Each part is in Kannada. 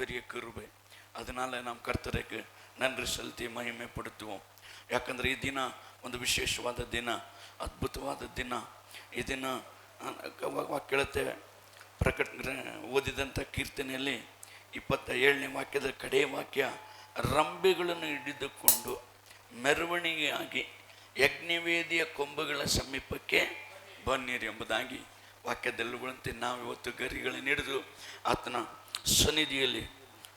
பெரிய கிருபை. அதனால நாம் கர்த்தருக்கு நன்றி செலுத்தி மகிமைப்படுத்துவோம். ಯಾಕಂದರೆ ಈ ದಿನ ಒಂದು ವಿಶೇಷವಾದ ದಿನ, ಅದ್ಭುತವಾದ ದಿನ. ಈ ದಿನ ವಾಕ್ಯಳತೆ ಓದಿದಂಥ ಕೀರ್ತನೆಯಲ್ಲಿ 27ನೇ ವಾಕ್ಯದ ಕಡೆಯ ವಾಕ್ಯ, ರಂಬೆಗಳನ್ನು ಹಿಡಿದುಕೊಂಡು ಮೆರವಣಿಗೆಯಾಗಿ ಯಜ್ಞವೇದಿಯ ಕೊಂಬುಗಳ ಸಮೀಪಕ್ಕೆ ಬನ್ನಿರಿ ಎಂಬುದಾಗಿ ವಾಕ್ಯದಲ್ಲುಗಳಂತೆ ನಾವು ಇವತ್ತು ಗರಿಗಳನ್ನು ಹಿಡಿದು ಆತನ ಸನ್ನಿಧಿಯಲ್ಲಿ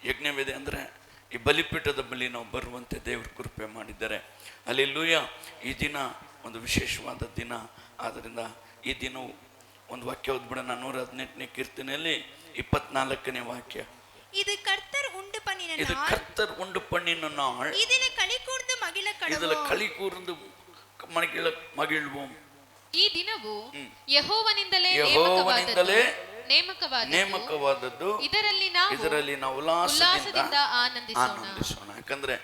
ಯಜ್ಞವೇದಿ ಅಂದರೆ ಈ ಬಲಿಪೀಠದ ಬಳಿ ನಾವು ಬರುವಂತೆ ದೇವರು ಕೃಪೆ ಮಾಡಿದ್ದಾರೆ. ಹಲ್ಲೆಲೂಯಾ. ಈ ದಿನ ಒಂದು ವಿಶೇಷವಾದ ದಿನ. ಆದ್ದರಿಂದ ಈ ದಿನವು ಒಂದು ವಾಕ್ಯ ಓದ್ಬಿಡೋಣ. 118ನೇ ಕೀರ್ತನೆಯಲ್ಲಿ 24ನೇ ವಾಕ್ಯ, இது கர்த்தர் உண்டு பண்ணின நாள், இதிலே களி கூர்ந்து மகிழ்வோம். ಈ ದಿನವು ಯೆಹೋವನಿಂದಲೇ ನೇಮಕವಾದದ್ದು, ಇದರಲ್ಲಿ ನಾವು ಉಲ್ಲಾಸದಿಂದ ಆನಂದಿಸೋಣ. ಯಾಕಂದ್ರೆ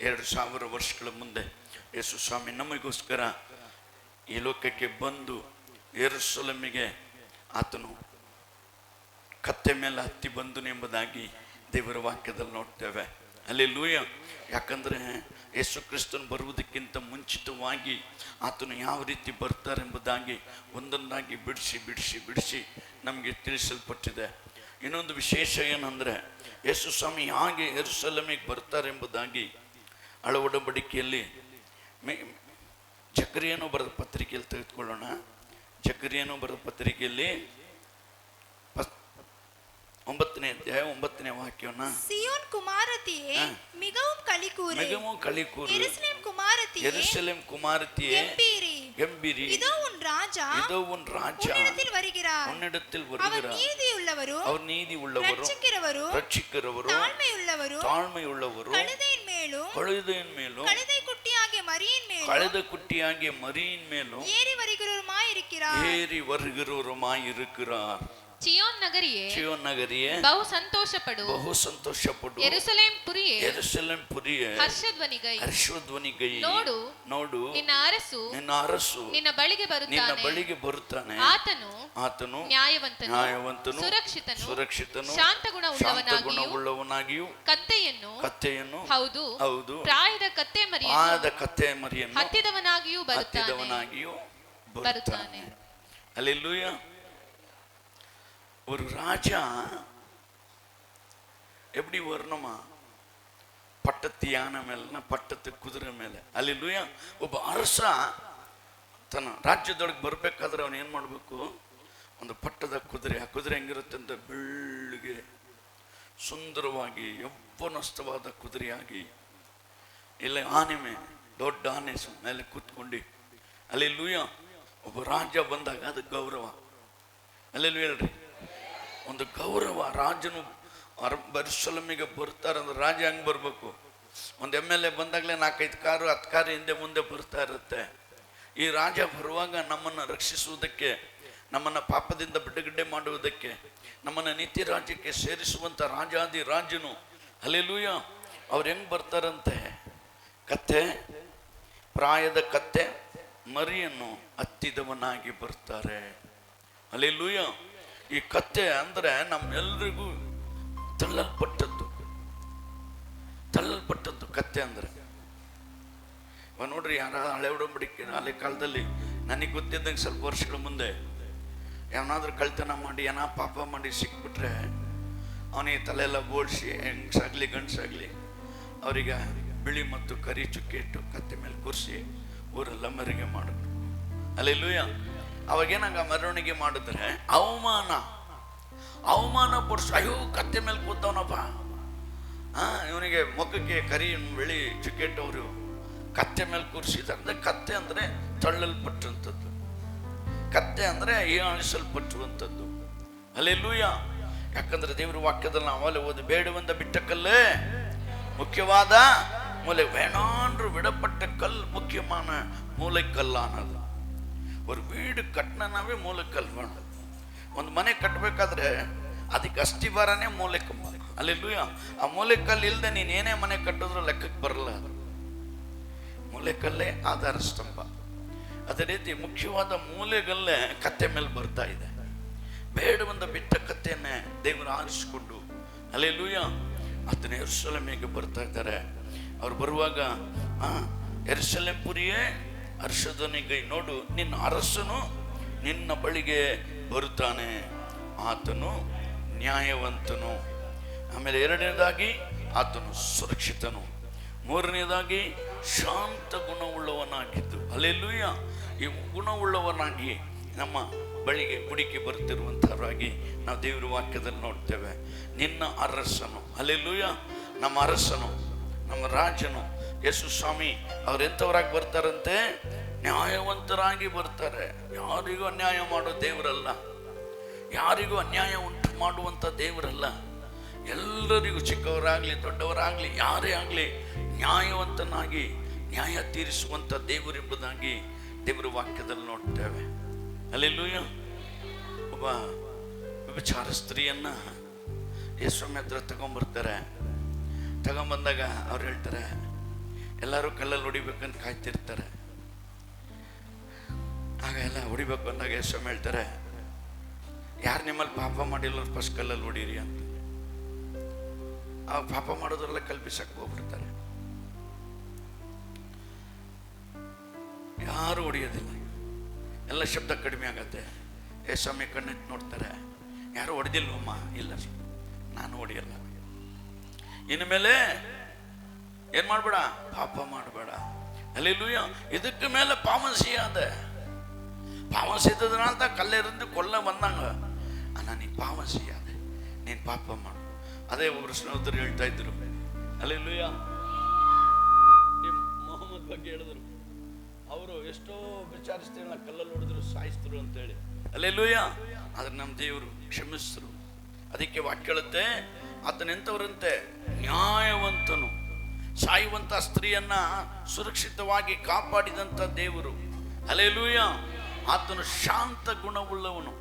2000 ವರ್ಷಗಳ ಮುಂದೆ ಯೇಸು ಸ್ವಾಮಿ ನಮಗೋಸ್ಕರ ಈ ಲೋಕಕ್ಕೆ ಬಂದು ಯೆರೂಸಲೇಮಿಗೆ ಆತನು ಕತ್ತೆ ಮೇಲೆ ಹತ್ತಿ ಬಂದನು ಎಂಬುದಾಗಿ ದೇವರ ವಾಕ್ಯದಲ್ಲಿ ನೋಡ್ತೇವೆ. ಹಲ್ಲೆಲೂಯಾ. ಯಾಕಂದರೆ ಯೇಸು ಕ್ರಿಸ್ತನು ಬರುವುದಕ್ಕಿಂತ ಮುಂಚಿತವಾಗಿ ಆತನು ಯಾವ ರೀತಿ ಬರ್ತಾರೆ ಎಂಬುದಾಗಿ ಒಂದೊಂದಾಗಿ ಬಿಡಿಸಿ ನಮಗೆ ತಿಳಿಸಲ್ಪಟ್ಟಿದೆ. ಇನ್ನೊಂದು ವಿಶೇಷ ಏನಂದರೆ, ಯೇಸು ಸ್ವಾಮಿ ಹಾಗೆ ಯೆರೂಸಲೇಮಿಗೆ ಬರ್ತಾರೆ ಎಂಬುದಾಗಿ ಹಳೆ ಒಡಂಬಡಿಕೆಯಲ್ಲಿ ಜಕರಿಯನು ಬರೆದ ಪತ್ರಿಕೆಯಲ್ಲಿ ತೆಗೆದುಕೊಳ್ಳೋಣ. ಜಕರಿಯನು ಬರೆದ ಪತ್ರಿಕೆಯಲ್ಲಿ 9ನೇ ಅಧ್ಯಾಯ 9ನೇ ವಾಕ್ಯವನ್ನ, ಸಿಯೋನ್ ಕುಮಾರತಿಯೇ ಮಿகவும் களிகூரு, ಯೆರೂಸಲೇಮ್ ಕುಮಾರತಿಯೇ ಗಂಭೀರಿ, இதோ உன் ராஜா உன்னிடத்தில் வருகிறார், அவர் நீதி உள்ளவரும் ரட்சிக்கிறவரும் தாழ்மையுள்ளவரும் கழுதையின் மேலும் கழுதை குட்டியாகிய மரியின் மேலும் ஏறி வருகிறவருமாய் இருக்கிறார். ಚಿಯೋನ್ ನಗರಿಯೇ ಬಹು ಸಂತೋಷಪಡು, ಯೆರೂಸಲೇಮ್ ಪುರಿಯೇ ಹರ್ಷಧ್ವನಿಗೈ. ನೋಡು ನಿನ್ನ ಅರಸು ನಿನ್ನ ಬಳಿಗೆ ಬರುತ್ತಾನೆ. ಆತನು ನ್ಯಾಯವಂತನು ಸುರಕ್ಷಿತನು ಶಾಂತಗುಣವುಳ್ಳವನಾಗಿಯೂ ಕತ್ತೆಯನ್ನು ಹೌದು ಪ್ರಾಯದ ಕತ್ತೆ ಮರಿಯನ್ನು ಹತ್ತಿದವನಾಗಿಯೂ ಬರುತ್ತಾನೆ. ಹಲ್ಲೆಲೂಯಾ. ஒரு ராஜா எப்படி வரணுமா? ಪಟ್ಟದ ಯಾನೆ ಮೇಲೆ, ಪಟ್ಟದ ಕುದುರೆ ಮೇಲೆ. ಹಲ್ಲೆಲೂಯಾ. ಒಬ್ಬ ಅರಸ ತನ್ನ ರಾಜ್ಯದೊಳಗೆ ಬರಬೇಕಾದ್ರೆ ಅವನು ಏನು ಮಾಡಬೇಕು? ಒಂದು ಪಟ್ಟದ ಕುದುರೆ. ಆ ಕುದುರೆ ಹೆಂಗಿರುತ್ತೆ ಅಂತ ಬೆಳ್ಳಗೆ ಸುಂದರವಾಗಿ ಯೌವನಸ್ಥವಾದ ಕುದುರೆಯಾಗಿ, ಇಲ್ಲ ಆನೆ ಮೇಲೆ, ದೊಡ್ಡ ಆನೆ ಮೇಲೆ ಕೂತ್ಕೊಂಡು. ಹಲ್ಲೆಲೂಯಾ. ಒಬ್ಬ ರಾಜ ಬಂದಾಗ ಅದು ಗೌರವ. ಹಲ್ಲೆಲೂಯಾ ಹೇಳ್ರಿ. ಒಂದು ಗೌರವ. ರಾಜನು ಯೆರೂಸಲೇಮಿಗೆ ಬರ್ತಾರಂದ್ರೆ ರಾಜ ಹೆಂಗೆ ಬರಬೇಕು? ಒಂದು MLA ಬಂದಾಗಲೇ 4-5 ಕಾರು 10 ಕಾರು ಹಿಂದೆ ಮುಂದೆ ಬರ್ತಾ ಇರುತ್ತೆ. ಈ ರಾಜ ಬರುವಾಗ ನಮ್ಮನ್ನು ರಕ್ಷಿಸುವುದಕ್ಕೆ, ನಮ್ಮನ್ನು ಪಾಪದಿಂದ ಬಿಡುಗಡೆ ಮಾಡುವುದಕ್ಕೆ, ನಮ್ಮನ್ನು ನೀತಿ ರಾಜ್ಯಕ್ಕೆ ಸೇರಿಸುವಂಥ ರಾಜಾದಿ ರಾಜನು. ಹಲ್ಲೆಲೂಯಾ. ಅವ್ರು ಹೆಂಗೆ ಬರ್ತಾರಂತೆ? ಕತ್ತೆ, ಪ್ರಾಯದ ಕತ್ತೆ ಮರಿಯನ್ನು ಹತ್ತಿದವನಾಗಿ ಬರ್ತಾರೆ. ಹಲ್ಲೆಲೂಯಾ. ಈ ಕತ್ತೆ ಅಂದರೆ ನಮ್ಮೆಲ್ಲರಿಗೂ ತಳ್ಳಲ್ಪಟ್ಟದ್ದು ಕತ್ತೆ ಅಂದರೆ. ನೋಡ್ರಿ, ಯಾರ ಹಳೆ ಒಡಂಬಡಿಕೆ ಹಳೆ ಕಾಲದಲ್ಲಿ ನನಗೆ ಗೊತ್ತಿದ್ದಂಗೆ ಸ್ವಲ್ಪ ವರ್ಷಗಳ ಮುಂದೆ ಯಾವನಾದ್ರೂ ಕಳ್ತನ ಮಾಡಿ ಪಾಪ ಮಾಡಿ ಸಿಕ್ಬಿಟ್ರೆ ಅವನಿಗೆ ತಲೆಯೆಲ್ಲ ಬೋಳ್ಸಿ, ಹೆಂಗಸಾಗ್ಲಿ ಗಂಡಸಾಗ್ಲಿ, ಅವರಿಗೆ ಬಿಳಿ ಮತ್ತು ಕರಿ ಚುಕ್ಕೆ ಇಟ್ಟು ಕತ್ತೆ ಮೇಲೆ ಕೂರಿಸಿ ಊರೆಲ್ಲ ಮೆರವಣಿಗೆ ಮಾಡಿದ್ರು. ಹಲ್ಲೆಲೂಯಾ. ಅವಾಗೇನಾಗ ಮೆರವಣಿಗೆ ಮಾಡಿದ್ರೆ ಅವಮಾನ ಪಡಿಸ್, ಅಯ್ಯೋ ಕತ್ತೆ ಮೇಲೆ ಕೂತವನಪ್ಪ, ಇವನಿಗೆ ಮುಖಕ್ಕೆ ಕರಿ ಬಿಳಿ ಚುಕ್ಕೆಟ್ ಅವರು ಕತ್ತೆ ಮೇಲೆ ಕೂರಿಸಿದ್ರೆ. ಕತ್ತೆ ಅಂದರೆ ತಳ್ಳಲ್ಪಟ್ಟಂಥದ್ದು, ಕತ್ತೆ ಅಂದರೆ ಹೀಯಾಳಿಸಲ್ಪಟ್ಟುವಂಥದ್ದು. ಹಲ್ಲೆಲೂಯಾ. ಯಾಕಂದ್ರೆ ದೇವರ ವಾಕ್ಯದಲ್ಲಿ ನಾವಲ್ಲಿ ಓದಿ, ಬೇಡವೆಂದ ಬಿಟ್ಟ ಕಲ್ಲೇ ಮುಖ್ಯವಾದ ಮೂಲೆ, வேணான்று விடப்பட்ட கல் முக்கியமான மூளைக்கல்லானது. ஒரு வீடு கட்டினாவே மூளைக்கல் வேணும். ಒಂದು ಮನೆ ಕಟ್ಟಬೇಕಾದ್ರೆ ಅದಕ್ಕೆ ಅಸ್ತಿವಾರನೇ ಮೂಲೆಕಂಬ. ಹಲ್ಲೆಲೂಯಾ. ಆ ಮೂಲೆಕಲ್ಲು ಇಲ್ಲದೆ ನೀನು ಏನೇ ಮನೆ ಕಟ್ಟಿದ್ರೂ ಲೆಕ್ಕಕ್ಕೆ ಬರಲ್ಲ. ಮೂಲೆಕಲ್ಲೇ ಆಧಾರ ಸ್ತಂಭ. ಅದೇ ರೀತಿ ಮುಖ್ಯವಾದ ಮೂಲೆಗಲ್ಲೇ ಕತ್ತೆ ಮೇಲೆ ಬರ್ತಾ ಇದೆ. ಬೇಡವಂದ ಬಿಟ್ಟ ಕತ್ತೆಯನ್ನೇ ದೇವರು ಆರಿಸಿಕೊಂಡು, ಹಲ್ಲೆಲೂಯಾ, ಆತನ ಯೆರೂಸಲೇಮಿಗೆ ಬರ್ತಾ ಇದ್ದಾರೆ. ಅವ್ರು ಬರುವಾಗ ಯೆರೂಸಲೇಮ್ ಪುರಿಯೇ ಹರ್ಷಧ್ವನಿಗೈ ನೋಡು, ನಿನ್ನ ಅರಸನು ನಿನ್ನ ಬಳಿಗೆ ಬರುತ್ತಾನೆ, ಆತನು ನ್ಯಾಯವಂತನು. ಆಮೇಲೆ ಎರಡನೇದಾಗಿ ಆತನು ಸುರಕ್ಷಿತನು. ಮೂರನೇದಾಗಿ ಶಾಂತ ಗುಣವುಳ್ಳವನಾಗಿದ್ದು, ಹಲ್ಲೆಲೂಯ, ಈ ಗುಣವುಳ್ಳವನಾಗಿ ನಮ್ಮ ಬಳಿಗೆ ಗುಡಿಗೆ ಬರ್ತಿರುವಂಥವರಾಗಿ ನಾವು ದೇವರ ವಾಕ್ಯದಲ್ಲಿ ನೋಡ್ತೇವೆ. ನಿನ್ನ ಅರಸನು, ಹಲ್ಲೆಲೂಯ, ನಮ್ಮ ಅರಸನು, ನಮ್ಮ ರಾಜನು ಯೇಸು ಸ್ವಾಮಿ ಅವ್ರು ಎಂಥವರಾಗಿ ಬರ್ತಾರಂತೆ? ನ್ಯಾಯವಂತರಾಗಿ ಬರ್ತಾರೆ. ಯಾರಿಗೂ ಅನ್ಯಾಯ ಮಾಡೋ ದೇವರಲ್ಲ, ಯಾರಿಗೂ ಅನ್ಯಾಯ ಉಂಟು ಮಾಡುವಂಥ ದೇವರಲ್ಲ. ಎಲ್ಲರಿಗೂ, ಚಿಕ್ಕವರಾಗಲಿ ದೊಡ್ಡವರಾಗಲಿ ಯಾರೇ ಆಗಲಿ, ನ್ಯಾಯವಂತನಾಗಿ ನ್ಯಾಯ ತೀರಿಸುವಂಥ ದೇವರೆಂಬುದಾಗಿ ದೇವರ ವಾಕ್ಯದಲ್ಲಿ ನೋಡ್ತೇವೆ. ಹಲ್ಲೆಲೂಯ. ಒಬ್ಬ ವ್ಯಭಿಚಾರ ಸ್ತ್ರೀಯನ್ನ ಯೇಸುಸ್ವಾಮಿ ಹತ್ರ ತಗೊಂಡ್ಬರ್ತಾರೆ. ತಗೊಂಬಂದಾಗ ಅವ್ರು ಹೇಳ್ತಾರೆ, ಎಲ್ಲರೂ ಕಲ್ಲಲ್ಲಿ ಹೊಡಿಬೇಕಂತ ಕಾಯ್ತಿರ್ತಾರೆ. ಆಗ ಎಲ್ಲ ಹೊಡಿಬೇಕು ಅಂದಾಗ ಯೇಸುಸ್ವಾಮಿ ಹೇಳ್ತಾರೆ, ಯಾರು ನಿಮ್ಮಲ್ಲಿ ಪಾಪ ಮಾಡಿಲ್ಲ ಫಸ್ಟ್ ಕಲ್ಲಲ್ಲಿ ಹೊಡೀರಿ ಅಂತ. ಆ ಪಾಪ ಮಾಡೋದ್ರೆಲ್ಲ ಕಲ್ಪಿಸಕ್ಕೆ ಹೋಗ್ಬಿಡ್ತಾರೆ, ಯಾರು ಹೊಡೆಯೋದಿಲ್ಲ. ಎಲ್ಲ ಶಬ್ದ ಕಡಿಮೆ ಆಗತ್ತೆ. ಯೇಸುಸ್ವಾಮಿ ಕಣ್ಣೆತ್ತಿ ನೋಡ್ತಾರೆ, ಯಾರು ಹೊಡೆದಿಲ್ವಮ್ಮ? ಇಲ್ಲ, ನಾನು ಹೊಡೆಯಲ್ಲ. ಇನ್ಮೇಲೆ ಏನ್ ಮಾಡ್ಬೇಡ, ಪಾಪ ಮಾಡಬೇಡ. ಹಲ್ಲೆಲೂಯ. ಇದಕ್ಕೆ ಮೇಲೆ ಪಾಮಸಿಯಾದ ಪಾಮಸಿದ ಅಂತ ಕಲ್ಲೇರಿಂದ ಕೊಲ್ಲ ಬಂದಂಗ ಅಣ್ಣ ನೀ ಪಾಮಸಿಯಾದೆ, ನೀನ್ ಪಾಪ ಮಾಡು. ಅದೇ ಒಬ್ರು ಸ್ನೇಹಿತರು ಹೇಳ್ತಾ ಇದ್ರು, ಹಲ್ಲೆಲೂಯ, ಮೊಹಮ್ಮದ್ ಬಗ್ಗೆ ಹೇಳಿದ್ರು, ಅವರು ಎಷ್ಟೋ ವಿಚಾರಿಸ್ತೀರಲ್ಲ, ಕಲ್ಲಲ್ಲಿ ಹೊಡೆದ್ರು ಸಾಯಿಸ್ತರು ಅಂತೇಳಿ. ಹಲ್ಲೆಲೂಯ. ಆದ್ರೆ ನಮ್ಮ ದೇವರು ಕ್ಷಮಿಸ್ತರು. ಅದಕ್ಕೆ ವಾಕ್ಯ ಹೇಳುತ್ತೆ, ಆತನೆಂಥವರಂತೆ ನ್ಯಾಯವಂತನು. ಸಾಯುವಂತ ಸ್ತ್ರೀಯನ್ನ ಸುರಕ್ಷಿತವಾಗಿ ಕಾಪಾಡಿದಂಥ ದೇವರು. ಹಲ್ಲೆಲೂಯ. ಆತನು ಶಾಂತ ಗುಣವುಳ್ಳವನು.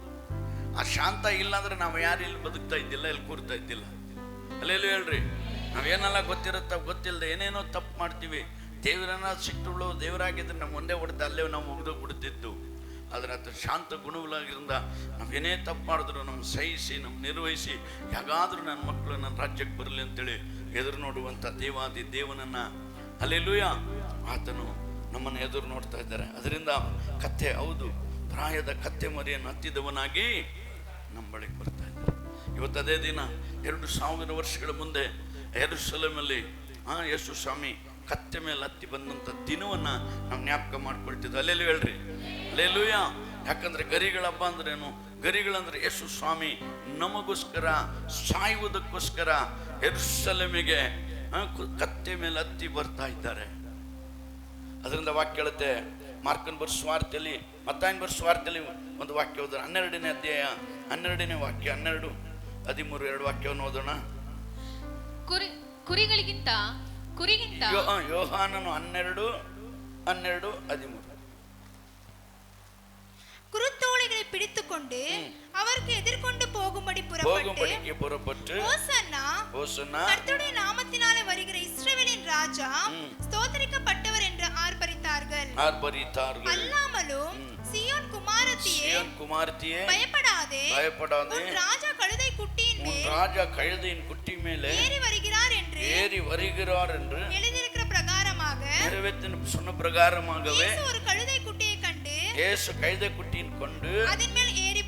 ಆ ಶಾಂತ ಇಲ್ಲಾಂದ್ರೆ ನಾವು ಯಾರು ಇಲ್ಲಿ ಬದುಕ್ತಾ ಇದ್ದಿಲ್ಲ, ಇಲ್ಲಿ ಕೂರ್ತಾ ಇದ್ದಿಲ್ಲ. ಹಲ್ಲೆಲೂಯ. ಹೇಳ್ರಿ, ನಾವೇನೆಲ್ಲ ಗೊತ್ತಿಲ್ಲದೆ ಏನೇನೋ ತಪ್ಪು ಮಾಡ್ತೀವಿ. ದೇವರನ್ನ ಸಿಟ್ಟುಳ್ಳೋ ದೇವರಾಗಿದ್ರೆ ನಮ್ಮ ಮುಂದೆ ಹೊಡೆದು ಅಲ್ಲೇ ನಾವು ಮುಗಿದೋಗ್ಬಿಡ್ತಿದ್ದು. ಆದರೆ ಆತ ಶಾಂತ ಗುಣವುಳ್ಳಾಗಿರಿಂದ ನಾವೇನೇ ತಪ್ಪು ಮಾಡಿದ್ರು ನಮ್ಮ ಸಹಿಸಿ, ನಮ್ಮ ನಿರ್ವಹಿಸಿ, ಯಾಗಾದ್ರೂ ನನ್ನ ಮಕ್ಕಳು ನನ್ನ ರಾಜ್ಯಕ್ಕೆ ಬರಲಿ ಅಂತೇಳಿ ಎದುರು ನೋಡುವಂಥ ದೇವಾದಿ ದೇವನನ್ನ, ಹಲ್ಲೆಲೂಯ, ಆತನು ನಮ್ಮನ್ನು ಎದುರು ನೋಡ್ತಾ ಇದ್ದಾರೆ. ಅದರಿಂದ ಕತ್ತೆ, ಹೌದು, ಪ್ರಾಯದ ಕತ್ತೆ ಮರಿಯನ್ನು ಹತ್ತಿದವನಾಗಿ ನಮ್ಮ ಬಳಿಗೆ ಬರ್ತಾ ಇದ್ದಾರೆ. ಇವತ್ತು ಅದೇ ದಿನ 2000 ವರ್ಷಗಳ ಮುಂದೆ ಯೆರೂಸಲೇಮಲ್ಲಿ ಯೇಸು ಸ್ವಾಮಿ ಕತ್ತೆ ಮೇಲೆ ಹತ್ತಿ ಬಂದಂಥ ದಿನವನ್ನ ನಾವು ಜ್ಞಾಪಕ ಮಾಡ್ಕೊಳ್ತಿದ್ವಿ. ಅಲ್ಲೆಲ್ಲೂ ಹೇಳ್ರಿ, ಹಲ್ಲೆಲೂಯ. ಯಾಕಂದ್ರೆ ಗರಿಗಳ ಹಬ್ಬ ಅಂದ್ರೇನು? ಗರಿಗಳಂದ್ರೆ ಯೇಸು ಸ್ವಾಮಿ ನಮಗೋಸ್ಕರ ಸಾಯುವುದಕ್ಕೋಸ್ಕರ ಯೆರೂಸಲೇಮಿಗೆ ಕತ್ತೆ ಮೇಲೆ ಹತ್ತಿ ಬರ್ತಾ ಇದ್ದಾರೆ. ಅದರಿಂದ ವಾಕ್ಯ ಹೇಳುತ್ತೆ, ಮಾರ್ಕನ್ ಬರ್ ಸ್ವಾರ್ಥದಲ್ಲಿ, ಮತ್ತಾಯನ್ ಬರ್ ಸ್ವಾರ್ಥದಲ್ಲಿ ಒಂದು ವಾಕ್ಯ ಓದೋಣ. 12ನೇ ಅಧ್ಯಾಯ 12ನೇ ವಾಕ್ಯ, 12-13 2 ವಾಕ್ಯವನ್ನು ಓದೋಣ. ಕುರಿಗಿಂತ ಯೋಹಾನನು 12:13 குருத்தோலைகளை பிடித்துக்கொண்டு அவருக்கு எதிர்கொண்டு போகும்படி புறப்பட்டு ஹோசன்னா கர்த்தருடைய நாமத்தினாலே வருகிற இஸ்ரவேலின் ராஜா ஸ்தோத்திரிக்கப்பட்டவர் என்று ஆர்ப்பரித்தார்கள். அல்லாமலும் சீயோன் குமாரத்தியே பயப்படாதே உன் ராஜா கழுதை குட்டியின் குட்டி மேலே ஏறி வருகிறார் என்று எழுதியிருக்கிற பிரகாரமாக சொன்ன பிரகாரமாகவே ஒரு கழுதை குட்டியை கண்டு இயேசு கழுதை குட்டியின் கொண்டு அதன் மேல் ஏறி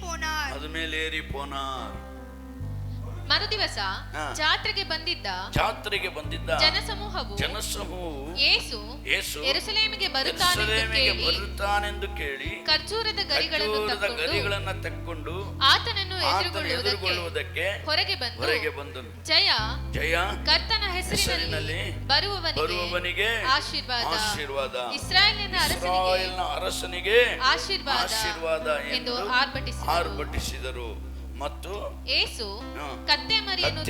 போனார். ಮರುದಿವಸ ಜಾತ್ರೆಗೆ ಬಂದಿದ್ದ ಜನಸಮೂಹವು ಯೇಸು ಯೆರೂಸಲೇಮಿಗೆ ಬರುತ್ತಾನೆಂದು ಕೇಳಿ ಖರ್ಜೂರದ ಗರಿಗಳನ್ನು ತಕ್ಕೊಂಡು ಆತನನ್ನು ಎದುರುಗೊಳ್ಳುವುದಕ್ಕೆ ಹೊರಗೆ ಬಂದನು. ಜಯ ಕರ್ತನ ಹೆಸರಿನಲ್ಲಿ ಬರುವವನಿಗೆ ಆಶೀರ್ವಾದ, ಇಸ್ರಾಯೇಲಿನ ಅರಸನಿಗೆ ಆಶೀರ್ವಾದ ಎಂದು ಆರ್ಭಟಿಸಿದರು. ಮತ್ತು ಯೇಸು ಕತ್ತೆ ಮರಿಯನ್ನು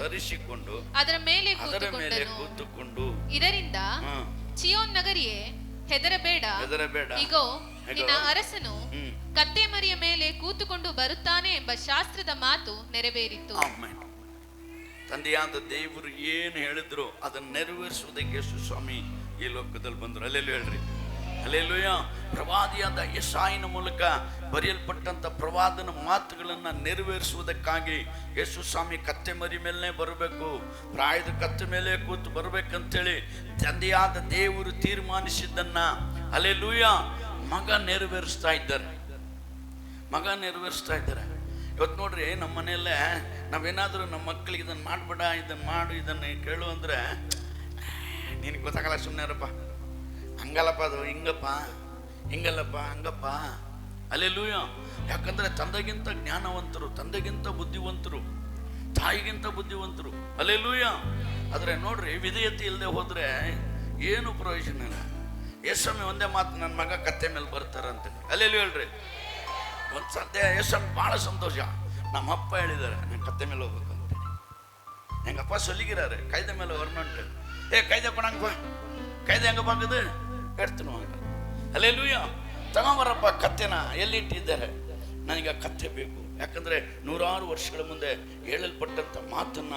ತರಿಸಿಕೊಂಡು ಅದರ ಮೇಲೆ ಕೂತುಕೊಂಡು, ಇದರಿಂದ ಚಿಯೋನ್ ನಗರಿಯೇ ಹೆದರಬೇಡ, ಇಗೋ ನಿನ್ನ ಅರಸನು ಕತ್ತೆ ಮರಿಯ ಮೇಲೆ ಕೂತುಕೊಂಡು ಬರುತ್ತಾನೆ ಎಂಬ ಶಾಸ್ತ್ರದ ಮಾತು ನೆರವೇರಿತು. ತಂದೆಯಾದ ದೇವರು ಏನು ಹೇಳಿದ್ರು ಅದನ್ನು ನೆರವೇರಿಸುವುದಕ್ಕೆ ಯೇಸು ಸ್ವಾಮಿ ಈ ಲೋಕದಲ್ಲಿ ಬಂದರು. ಅಲ್ಲೆಲ್ಲೂ ಹೇಳ್ರಿ, ಹಲ್ಲೆಲೂಯ. ಪ್ರವಾದಿಯಾದ ಯೆಶಾಯನ ಮೂಲಕ ಬರೆಯಲ್ಪಟ್ಟಂತ ಪ್ರವಾದನ ಮಾತುಗಳನ್ನ ನೆರವೇರಿಸುವುದಕ್ಕಾಗಿ ಯೇಸು ಸ್ವಾಮಿ ಕತ್ತೆ ಮರಿ ಮೇಲೆ ಬರಬೇಕು, ಪ್ರಾಯದ ಕತ್ತೆ ಮೇಲೆ ಕೂತು ಬರ್ಬೇಕಂತೇಳಿ ತಂದೆಯಾದ ದೇವರು ತೀರ್ಮಾನಿಸಿದ್ದನ್ನ ಹಲ್ಲೆಲೂಯ ಮಗ ನೆರವೇರಿಸ್ತಾ ಇದ್ದಾರೆ. ಇವತ್ತು ನೋಡ್ರಿ, ನಮ್ಮ ಮನೆಯಲ್ಲೇ ನಾವೇನಾದ್ರೂ ನಮ್ಮ ಮಕ್ಕಳಿಗೆ ಇದನ್ನ ಮಾಡ್ಬೇಡ, ಇದನ್ನ ಮಾಡು, ಇದನ್ನ ಕೇಳು ಅಂದ್ರೆ ನಿನಗೆ ಗೊತ್ತಾಗಲ್ಲ, ಸುಮ್ಮನೆ ಇರಪ್ಪ, ಹಂಗಲ್ಲಪ್ಪ, ಅದು ಹಿಂಗಪ್ಪ, ಹಿಂಗಲ್ಲಪ್ಪ, ಹಂಗಪ್ಪ. ಹಲ್ಲೆಲೂಯ. ಯಾಕಂದ್ರೆ ತಂದೆಗಿಂತ ಜ್ಞಾನವಂತರು, ತಂದೆಗಿಂತ ಬುದ್ಧಿವಂತರು, ತಾಯಿಗಿಂತ ಬುದ್ಧಿವಂತರು. ಹಲ್ಲೆಲೂಯ. ಆದ್ರೆ ನೋಡ್ರಿ, ವಿಧೇಯತೆ ಇಲ್ಲದೆ ಹೋದ್ರೆ ಏನು ಪ್ರಯೋಜನ ಇಲ್ಲ. ಯೇಸಮ್ಮಿ ಒಂದೇ ಮಾತು, ನನ್ನ ಮಗ ಕತ್ತೆ ಮೇಲೆ ಬರ್ತಾರಂತ. ಹಲ್ಲೆಲೂಯ ಹೇಳ್ರಿ. ಒಂದು ಸದ್ಯ ಯೇಸಮ್ಮಿ ಭಾಳ ಸಂತೋಷ, ನಮ್ಮಪ್ಪ ಹೇಳಿದ್ದಾರೆ ನಾನು ಕತ್ತೆ ಮೇಲೆ ಹೋಗ್ಬೇಕು ಅಂತ. ಹೆಂಗಪ್ಪ ಸೊಲಿಗಿರಾರೆ ಕಾಯ್ದೆ ಮೇಲೆ ವರ್ನಂಟ್, ಕಾಯ್ದೆ ಕೊಡಂಗಪ್ಪ, ಕಾಯ್ದೆ ಹೆಂಗಪ್ಪ ಆಗದು ಹೇಳ್ತೀನಿ ಹಂಗ. ಹಲ್ಲೆಲೂಯ. ತಗೊಂಬರಪ್ಪ ಕತ್ತೆನ, ಎಲ್ಲಿಟ್ಟಿದ್ದಾರೆ, ನನಗೆ ಕತ್ತೆ ಬೇಕು. ಯಾಕಂದ್ರೆ 100 ವರ್ಷಗಳ ಮುಂದೆ ಹೇಳಲ್ಪಟ್ಟಂತ ಮಾತನ್ನ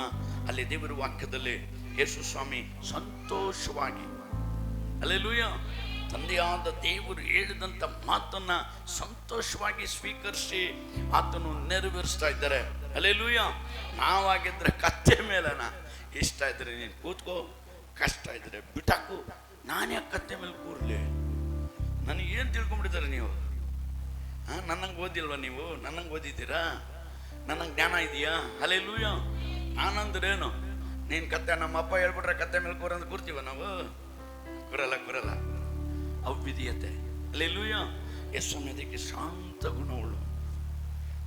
ಅಲ್ಲಿ ದೇವರ ವಾಕ್ಯದಲ್ಲಿ ಯೇಸು ಸ್ವಾಮಿ ಸಂತೋಷವಾಗಿ, ಹಲ್ಲೆಲೂಯ, ತಂದೆಯಾದ ದೇವರು ಹೇಳಿದಂತ ಮಾತನ್ನ ಸಂತೋಷವಾಗಿ ಸ್ವೀಕರಿಸಿ ಆತನು ನೆರವೇರಿಸ್ತಾ ಇದ್ದಾರೆ. ಹಲ್ಲೆಲೂಯ. ನಾವಾಗಿದ್ರೆ ಕತ್ತೆ ಮೇಲನ, ಇಷ್ಟ ಇದ್ರೆ ನೀನು ಕೂತ್ಕೋ, ಕಷ್ಟ ಇದ್ರೆ ಬಿಟ್ಟಾಕು, ನಾನೇ ಕತ್ತೆ ಮೇಲೆ ಕೂರ್ಲಿ. ನನಗೇನು ತಿಳ್ಕೊಂಡ್ಬಿಟ್ಟಿದ್ದಾರೆ ನೀವು? ನನ್ನಂಗೆ ಓದಿಲ್ವ ನೀವು? ನನ್ನಂಗೆ ಓದಿದ್ದೀರಾ? ನನ್ನಂಗೆ ಜ್ಞಾನ ಇದೆಯಾ? ಹಲ್ಲೆಲೂಯ. ನಾನಂದ್ರೇನು? ನೀನು ಕತ್ತೆ, ನಮ್ಮ ಅಪ್ಪ ಹೇಳ್ಬಿಟ್ರೆ ಕತ್ತೆ ಮೇಲೆ ಕೂರಂದ್ರೆ ಕೂರ್ತೀವ ನಾವು? ಕೂರಲ್ಲ. ಅವಿಧೇಯತೆ. ಹಲ್ಲೆಲೂಯ. ಯೇಸುವಿನದಕ್ಕೆ ಶಾಂತ ಗುಣವುಳ್ಳು.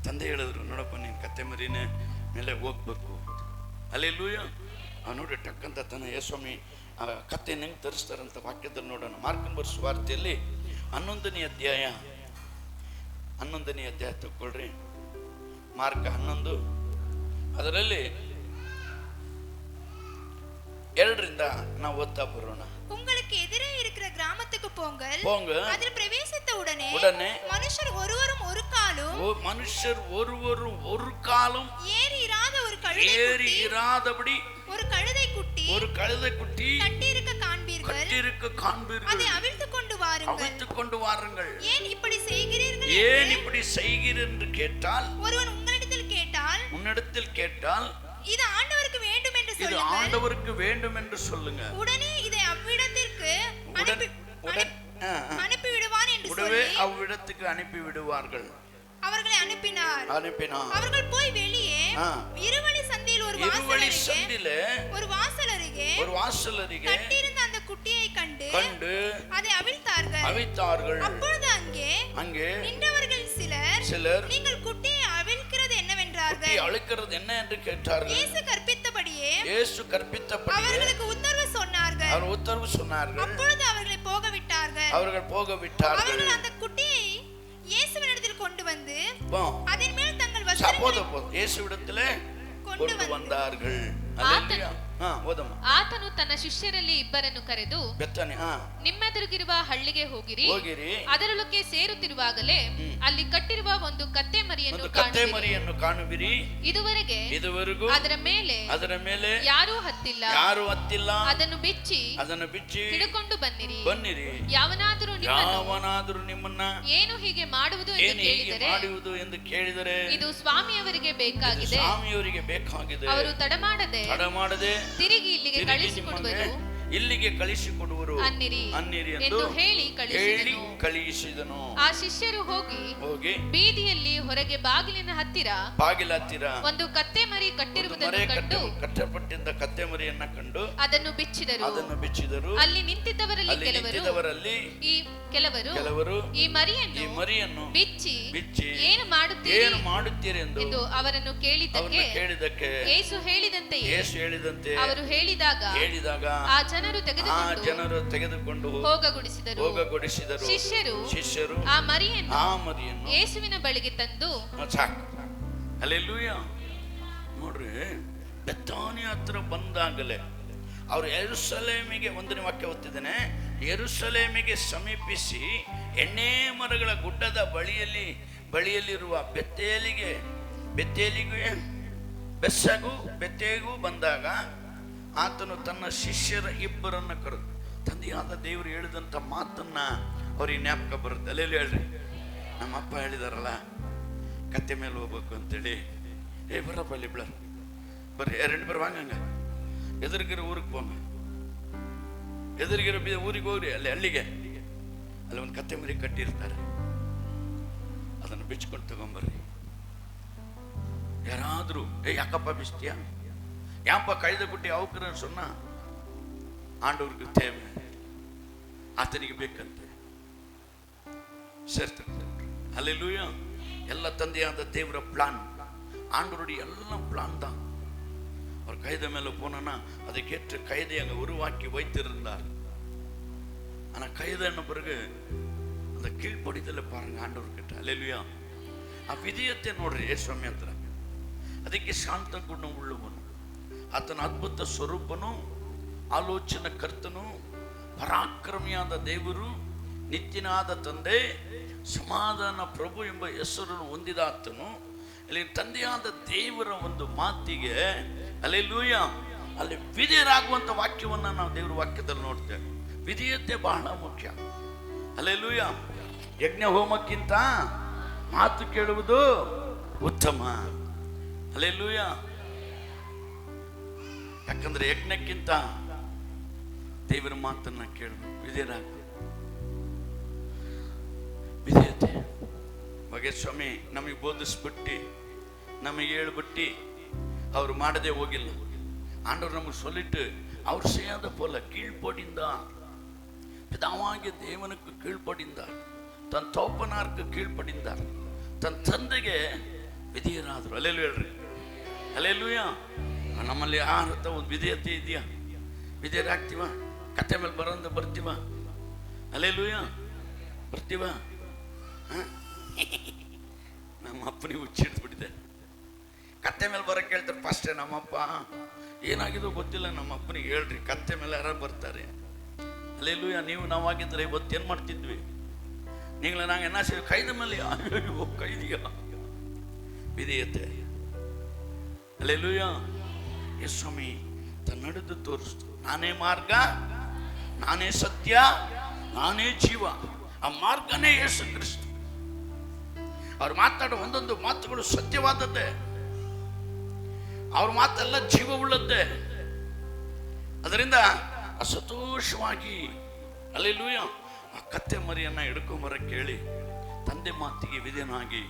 ತಂದೆ ಹೇಳಿದ್ರು, ನೋಡಪ್ಪ ನೀನು ಕತ್ತೆ ಮರಿನೇ ಮೇಲೆ ಹೋಗ್ಬೇಕು. ಹಲ್ಲೆಲೂಯ. ನೋಡಿ ಟಕ್ಕಂತ ತನ್ನ ಯೇಸುಸ್ವಾಮಿ ಆ ಕತ್ತೆ ಹೆಂಗೆ ತರಿಸ್ತಾರಂತ ವಾಕ್ಯದಲ್ಲಿ ನೋಡೋಣ. ಮಾರ್ಕನ ಬರೆದ ವಾರ್ತೆಯಲ್ಲಿ 11ನೇ ಅಧ್ಯಾಯ ತಗೊಳ್ರಿ. ಮಾರ್ಕ 11 ಅದರಲ್ಲಿ 2ರಿಂದ ನಾವು ಓದ್ತಾ ಬರೋಣ. உங்களுக்கு எதிரே இருக்கிற கிராமத்துக்கு போங்கள். அதில் பிரவேசித்த உடனே மனுஷர் ஒருவரும் ஒரு காலும் ஏறி இராதபடி ஒரு கழுதை குட்டி கட்டியிருக்க காண்பீர்கள். அதை அவிழ்த்துக் கொண்டு வாருங்கள். ஏன் இப்படி செய்கிறீர்கள் என்று கேட்டால், ஒருவன் உன்னிடத்தில் கேட்டால் இது ஆண்டவருக்கு வேண்டும் என்று சொல்லுங்க. உடனே இதை அவ்விடத்திற்கு அனுப்பி விடுவான் என்று சொல்லி அவ்விடத்துக்கு அனுப்பி விடுவார்கள். அவர்களை அனுப்பினார். அவர்கள் போய் வெளியே இருவழி சந்தியில் ஒரு வாசல் அருகே கட்டியிருந்த அந்த குட்டியை கண்டு அதை அவிழ்த்தார்கள். அப்பொழுது அங்கே நின்றவர்கள் சிலர் நீங்கள் குட்டியை அவிழ்க்கிறது என்ன என்று கேட்டார்கள். இயேசு கற்பித்தபடியே அவர்களுக்கு உத்தரவு சொன்னார்கள். அப்பொழுது அவர்களை போக விட்டார்கள். அவர்கள் அந்த குட்டியை இயேசுவினிடத்தில் கொண்டு வந்து அதன் மேல் தங்கள் வஸ்திரங்களை இயேசுவிடத்திலே கொண்டு வந்தார்கள். ಆತನು ತನ್ನ ಶಿಷ್ಯರಲ್ಲಿ ಇಬ್ಬರನ್ನು ಕರೆದು ನಿಮ್ಮೆದುರಿಗಿರುವ ಹಳ್ಳಿಗೆ ಹೋಗಿರಿ. ಅದರೊಳಗೆ ಸೇರುತ್ತಿರುವಾಗಲೇ ಅಲ್ಲಿ ಕಟ್ಟಿರುವ ಒಂದು ಕತ್ತೆ ಮರಿಯನ್ನು ಕಾಣುವಿರಿ. ಇದುವರೆಗೂ ಅದರ ಮೇಲೆ ಯಾರೂ ಹತ್ತಿಲ್ಲ. ಅದನ್ನು ಬಿಚ್ಚಿ ಹಿಡಿಕೊಂಡು ಬನ್ನಿರಿ. ಯಾವನಾದರೂ ನಿಮ್ಮನ್ನ ಏನು ಹೀಗೆ ಮಾಡುವುದು ಎಂದು ಕೇಳಿದರೆ ಇದು ಸ್ವಾಮಿಯವರಿಗೆ ಬೇಕಾಗಿದೆ. ಅವರು ತಡಮಾಡದೆ ತಿರುಗಿ ಇಲ್ಲಿಗೆ ಕಳಿಸಿಕೊಡುವರು ಅನ್ನಿರಿ ಎಂದು ಹೇಳಿ ಕಳಿಸಿದನು. ಆ ಶಿಷ್ಯರು ಹೋಗಿ ಬೀದಿಯಲ್ಲಿ ಹೊರಗೆ ಬಾಗಿಲಿನ ಹತ್ತಿರ ಒಂದು ಕತ್ತೆ ಮರಿ ಕಟ್ಟಲ್ಪಟ್ಟಿದ್ದ ಕತ್ತೆ ಮರಿಯನ್ನ ಕಂಡು ಅದನ್ನು ಬಿಚ್ಚಿದರು. ಅಲ್ಲಿ ನಿಂತಿದ್ದವರಲ್ಲಿ ಕೆಲವರು ಈ ಮರಿಯನ್ನು ಬಿಚ್ಚಿ ಏನು ಮಾಡುತ್ತೀರಿ ಎಂದು ಅವರನ್ನು ಕೇಳಿದ್ದಕ್ಕೆ ಯೇಸು ಹೇಳಿದಂತೆ ಅವರು ಹೇಳಿದಾಗ ಆ ಜನರು ತೆಗೆದುಕೊಂಡು ಹೋಗಗೊಡಿಸಿದರು. ಶಿಷ್ಯರು ಆ ಮರಿಯನ್ನು ಯೇಸುವಿನ ಬಳಿಗೆ ತಂದು ಹಲ್ಲೆಲೂಯ. ನೋಡ್ರಿ, ಬೆಥಾನಿಯ ಹತ್ರ ಬಂದಾಗಲೇ ಅವರು ಯೆರೂಸಲೇಮಿಗೆ, 1ನೇ ವಾಕ್ಯ ಓದ್ತಿದ್ದೇನೆ, ಯೆರೂಸಲೇಮಿಗೆ ಸಮೀಪಿಸಿ ಎಣ್ಣೆ ಮರಗಳ ಗುಡ್ಡದ ಬಳಿಯಲ್ಲಿರುವ ಬೆತ್ತೆಗೂ ಬಂದಾಗ ಆತನು ತನ್ನ ಶಿಷ್ಯರ ಇಬ್ಬರನ್ನ ಕರೆದು ತಂದೆಯಾದ ದೇವರು ಹೇಳಿದಂಥ ಮಾತನ್ನ ಅವ್ರಿಗೆ ಜ್ಞಾಪಕ ಬರುತ್ತೆ. ಅಲ್ಲೆಲ್ಲಿ ಹೇಳ್ರಿ, ನಮ್ಮಪ್ಪ ಹೇಳಿದಾರಲ್ಲ ಕತ್ತೆ ಮೇಲೆ ಹೋಗ್ಬೇಕು ಅಂತೇಳಿ. ಬರಪ್ಪ ಅಲ್ಲಿ ಬಿಡರ್ ಬರ್ರಿ, 2 ಬರ್ ಹಂಗ ಎದುರಿಗಿರೋ ಊರಿಗೆ ಹೋಗ, ಎದುರಿಗಿರೋ ಊರಿಗೆ ಹೋಗ್ರಿ, ಅಲ್ಲಿ ಹಳ್ಳಿಗೆ ಅಲ್ಲಿ ಒಂದು ಕತ್ತೆ ಮರಿ ಕಟ್ಟಿರ್ತಾರೆ, ಅದನ್ನು ಬಿಚ್ಕೊಂಡು ತಗೊಂಬರ್ರಿ. ಯಾರಾದ್ರೂ ಯಾಕಪ್ಪ ಬಿಸ್ತೀಯ, ಯಾಪ ಕೈದ ಕುಟ್ಟಿ ಅವಕರ ಸೊನ್ನ ಆಂಡವ್ರಿಗೆ ತೇವೆ ಆತನಿಗೆ ಬೇಕಂತೆ ಸೇರ್ತಾರೆ. அல்லேலூயா. ಎಲ್ಲ ತಂದೆಯಾದ ದೇವರ பிளான், ஆண்டவருடைய எல்லாம் பிளான் தான். அவர் கைத மேல போனா அதுக்கேற்ற கைதை அங்க உருவாக்கி வைத்திருந்தார். ஆனா கைதன பிறகு அந்த கீழ்ப்படிதல பாருங்க ஆண்டவர்கிட்ட. அல்லேலூயா. ಆ ವಿಧೇಯತೆ ನೋಡ್ರಿ ಯೇಸುಸ್ವಾಮಿ ಹತ್ರ. ಅದಕ್ಕೆ ಶಾಂತ ಗುಣ ಉಳ್ಳವನು, ಆತನ ಅದ್ಭುತ ಸ್ವರೂಪನು, ಆಲೋಚನ ಕರ್ತನು, ಪರಾಕ್ರಮಿಯಾದ ದೇವರು, ನಿತ್ಯನಾದ ತಂದೆ, ಸಮಾಧಾನ ಪ್ರಭು ಎಂಬ ಹೆಸರನ್ನು ಹೊಂದಿದ ಆತನು. ಅಲ್ಲಿ ತಂದೆಯಾದ ದೇವರ ಒಂದು ಮಾತಿಗೆ அல்லேலೂಯಾ ಅಲ್ಲಿ ವಿಧೇಯರಾಗುವಂತ ವಾಕ್ಯವನ್ನ ನಾವು ದೇವರ ವಾಕ್ಯದಲ್ಲಿ ನೋಡ್ತೇವೆ. ವಿಧೇಯತೆ ಬಹಳ ಮುಖ್ಯ. அல்லேலூಯಾ. ಯಜ್ಞ ಹೋಮಕ್ಕಿಂತ ಮಾತು ಕೇಳುವುದು ಉತ್ತಮ. அல்லேலூಯಾ. ಯಾಕಂದ್ರೆ ಯಜ್ಞಕ್ಕಿಂತ ದೇವರ ಮಾತನ್ನ ಕೇಳಬೇಕು. ವಿಧೇಯರಾಗಬೇಕು. ವಿಧೇಯತೆ ಬಗ್ಗೆ ಸ್ವಾಮಿ ನಮಗೆ ಬೋಧಿಸ್ಬಿಟ್ಟು ನಮಗೆ ಹೇಳ್ಬಿಟ್ಟು ಅವರು ಮಾಡದೆ ಹೋಗಿಲ್ಲ. ஆண்டவர் நமக்கு சொல்லிட்டு அவர் செய்யாத போல கீழ்ப்படிந்தார். பிதாவாகிய தேவனுக்கு கீழ்ப்படிந்தார், தன் தோப்பனாருக்கு கீழ்ப்படிந்தார், ತನ್ನ ತಂದೆಗೆ ವಿಧೇಯರಾದರು. ಅಲ್ಲೇಲು ಹೇಳ್ರಿ, ಅಲ್ಲೇಲೂಯಾ. ನಮ್ಮಲ್ಲಿ ಯಾರತ್ತ ಒಂದು ವಿಧೇಯತೆ ಇದೆಯಾ? ವಿಧೇಯರಾಗ್ತೀವ? ಕತ್ತೆ ಮೇಲೆ ಬರೋಂತ ಬರ್ತೀವ? ಅಲ್ಲೇಲೂಯಾ, ಬರ್ತೀವ? ನಮ್ಮ ಅಪ್ಪನಿಗೆ ಹುಚ್ಚಿಡ್ಬಿಟ್ಟಿದೆ. ಕತ್ತೆ ಮೇಲೆ ಬರೋಕ್ಕೆ ಹೇಳ್ತಾರೆ ಫಸ್ಟೇ. ನಮ್ಮಪ್ಪ ಏನಾಗಿದೋ ಗೊತ್ತಿಲ್ಲ, ನಮ್ಮ ಅಪ್ಪನಿಗೆ ಹೇಳ್ರಿ ಕತ್ತೆ ಮೇಲೆ ಯಾರು ಬರ್ತಾರೆ. ಅಲ್ಲೇಲೂಯಾ. ನೀವು ನಾವಾಗಿದ್ರೆ ಇವತ್ತು ಏನು ಮಾಡ್ತಿದ್ವಿ? நீங்கள நாங்கள் என்ன செய்வோம்? கைது மேலே ஐயோ கைதியா. ವಿಧೇಯತೆ. அல்லேலூயா. ಯೇಸುಸ್ವಾಮಿ ತನ್ನಡೆದು ತೋರಿಸ್ತು, ನಾನೇ ಮಾರ್ಗ, ನಾನೇ ಸತ್ಯ, ನಾನೇ ಜೀವ. ಆ ಮಾರ್ಗನೇ ಯೇಸು ಕ್ರಿಸ್ತ. ಅವ್ರು ಮಾತಾಡೋ ಒಂದೊಂದು ಮಾತುಗಳು ಸತ್ಯವಾದದ್ದೇ, ಅವ್ರ ಮಾತೆಲ್ಲ ಜೀವವುಳ್ಳದ್ದೇ. ಅದರಿಂದ ಸಂತೋಷವಾಗಿ அல்லேலூಯಾ ಆ ಕತ್ತೆ ಮರಿಯನ್ನ ಹಿಡ್ಕೊಂಬರ ಕೇಳಿ ತಂದೆ ಮಾತಿಗೆ ವಿಧೇಯನಾಗಿ.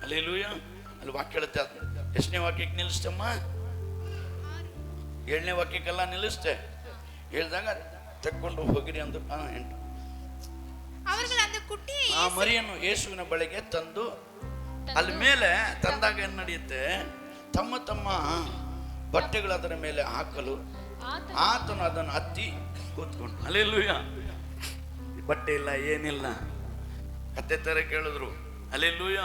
அல்லேலೂಯಾ. ಅಲ್ಲಿ ವಾಕ್ಯ ಹೇಳುತ್ತೆ. ಎಷ್ಟನೇ ವಾಕ್ಯಕ್ಕೆ ನಿಲ್ಲಿಸ್ತಮ್ಮ? 7ನೇ ವಾಕ್ಯಕ್ಕೆಲ್ಲ ನಿಲ್ಲಿಸ್ತೆ. ಹೇಳಿದಾಗ ತೆಕ್ಕೊಂಡು ಹೋಗಿರಿ ಅಂದ್ರು. 8. ಆ ಮರಿಯನ್ನು ಯೇಸುವಿನ ಬಳಿಗೆ ತಂದು ಅಲ್ಲಿ ಮೇಲೆ ತಂದಾಗ ಏನ್ ನಡೆಯುತ್ತೆ? ತಮ್ಮ ತಮ್ಮ ಬಟ್ಟೆಗಳು ಅದರ ಮೇಲೆ ಹಾಕಲು ಆತನು ಅದನ್ನು ಹತ್ತಿ ಕೂತ್ಕೊಂಡು. அல்லேலೂಯಾ. ಬಟ್ಟೆ ಇಲ್ಲ, ಏನಿಲ್ಲ, ಕತ್ತೆ ತರ ಕೇಳಿದ್ರು. அல்லேலೂಯಾ.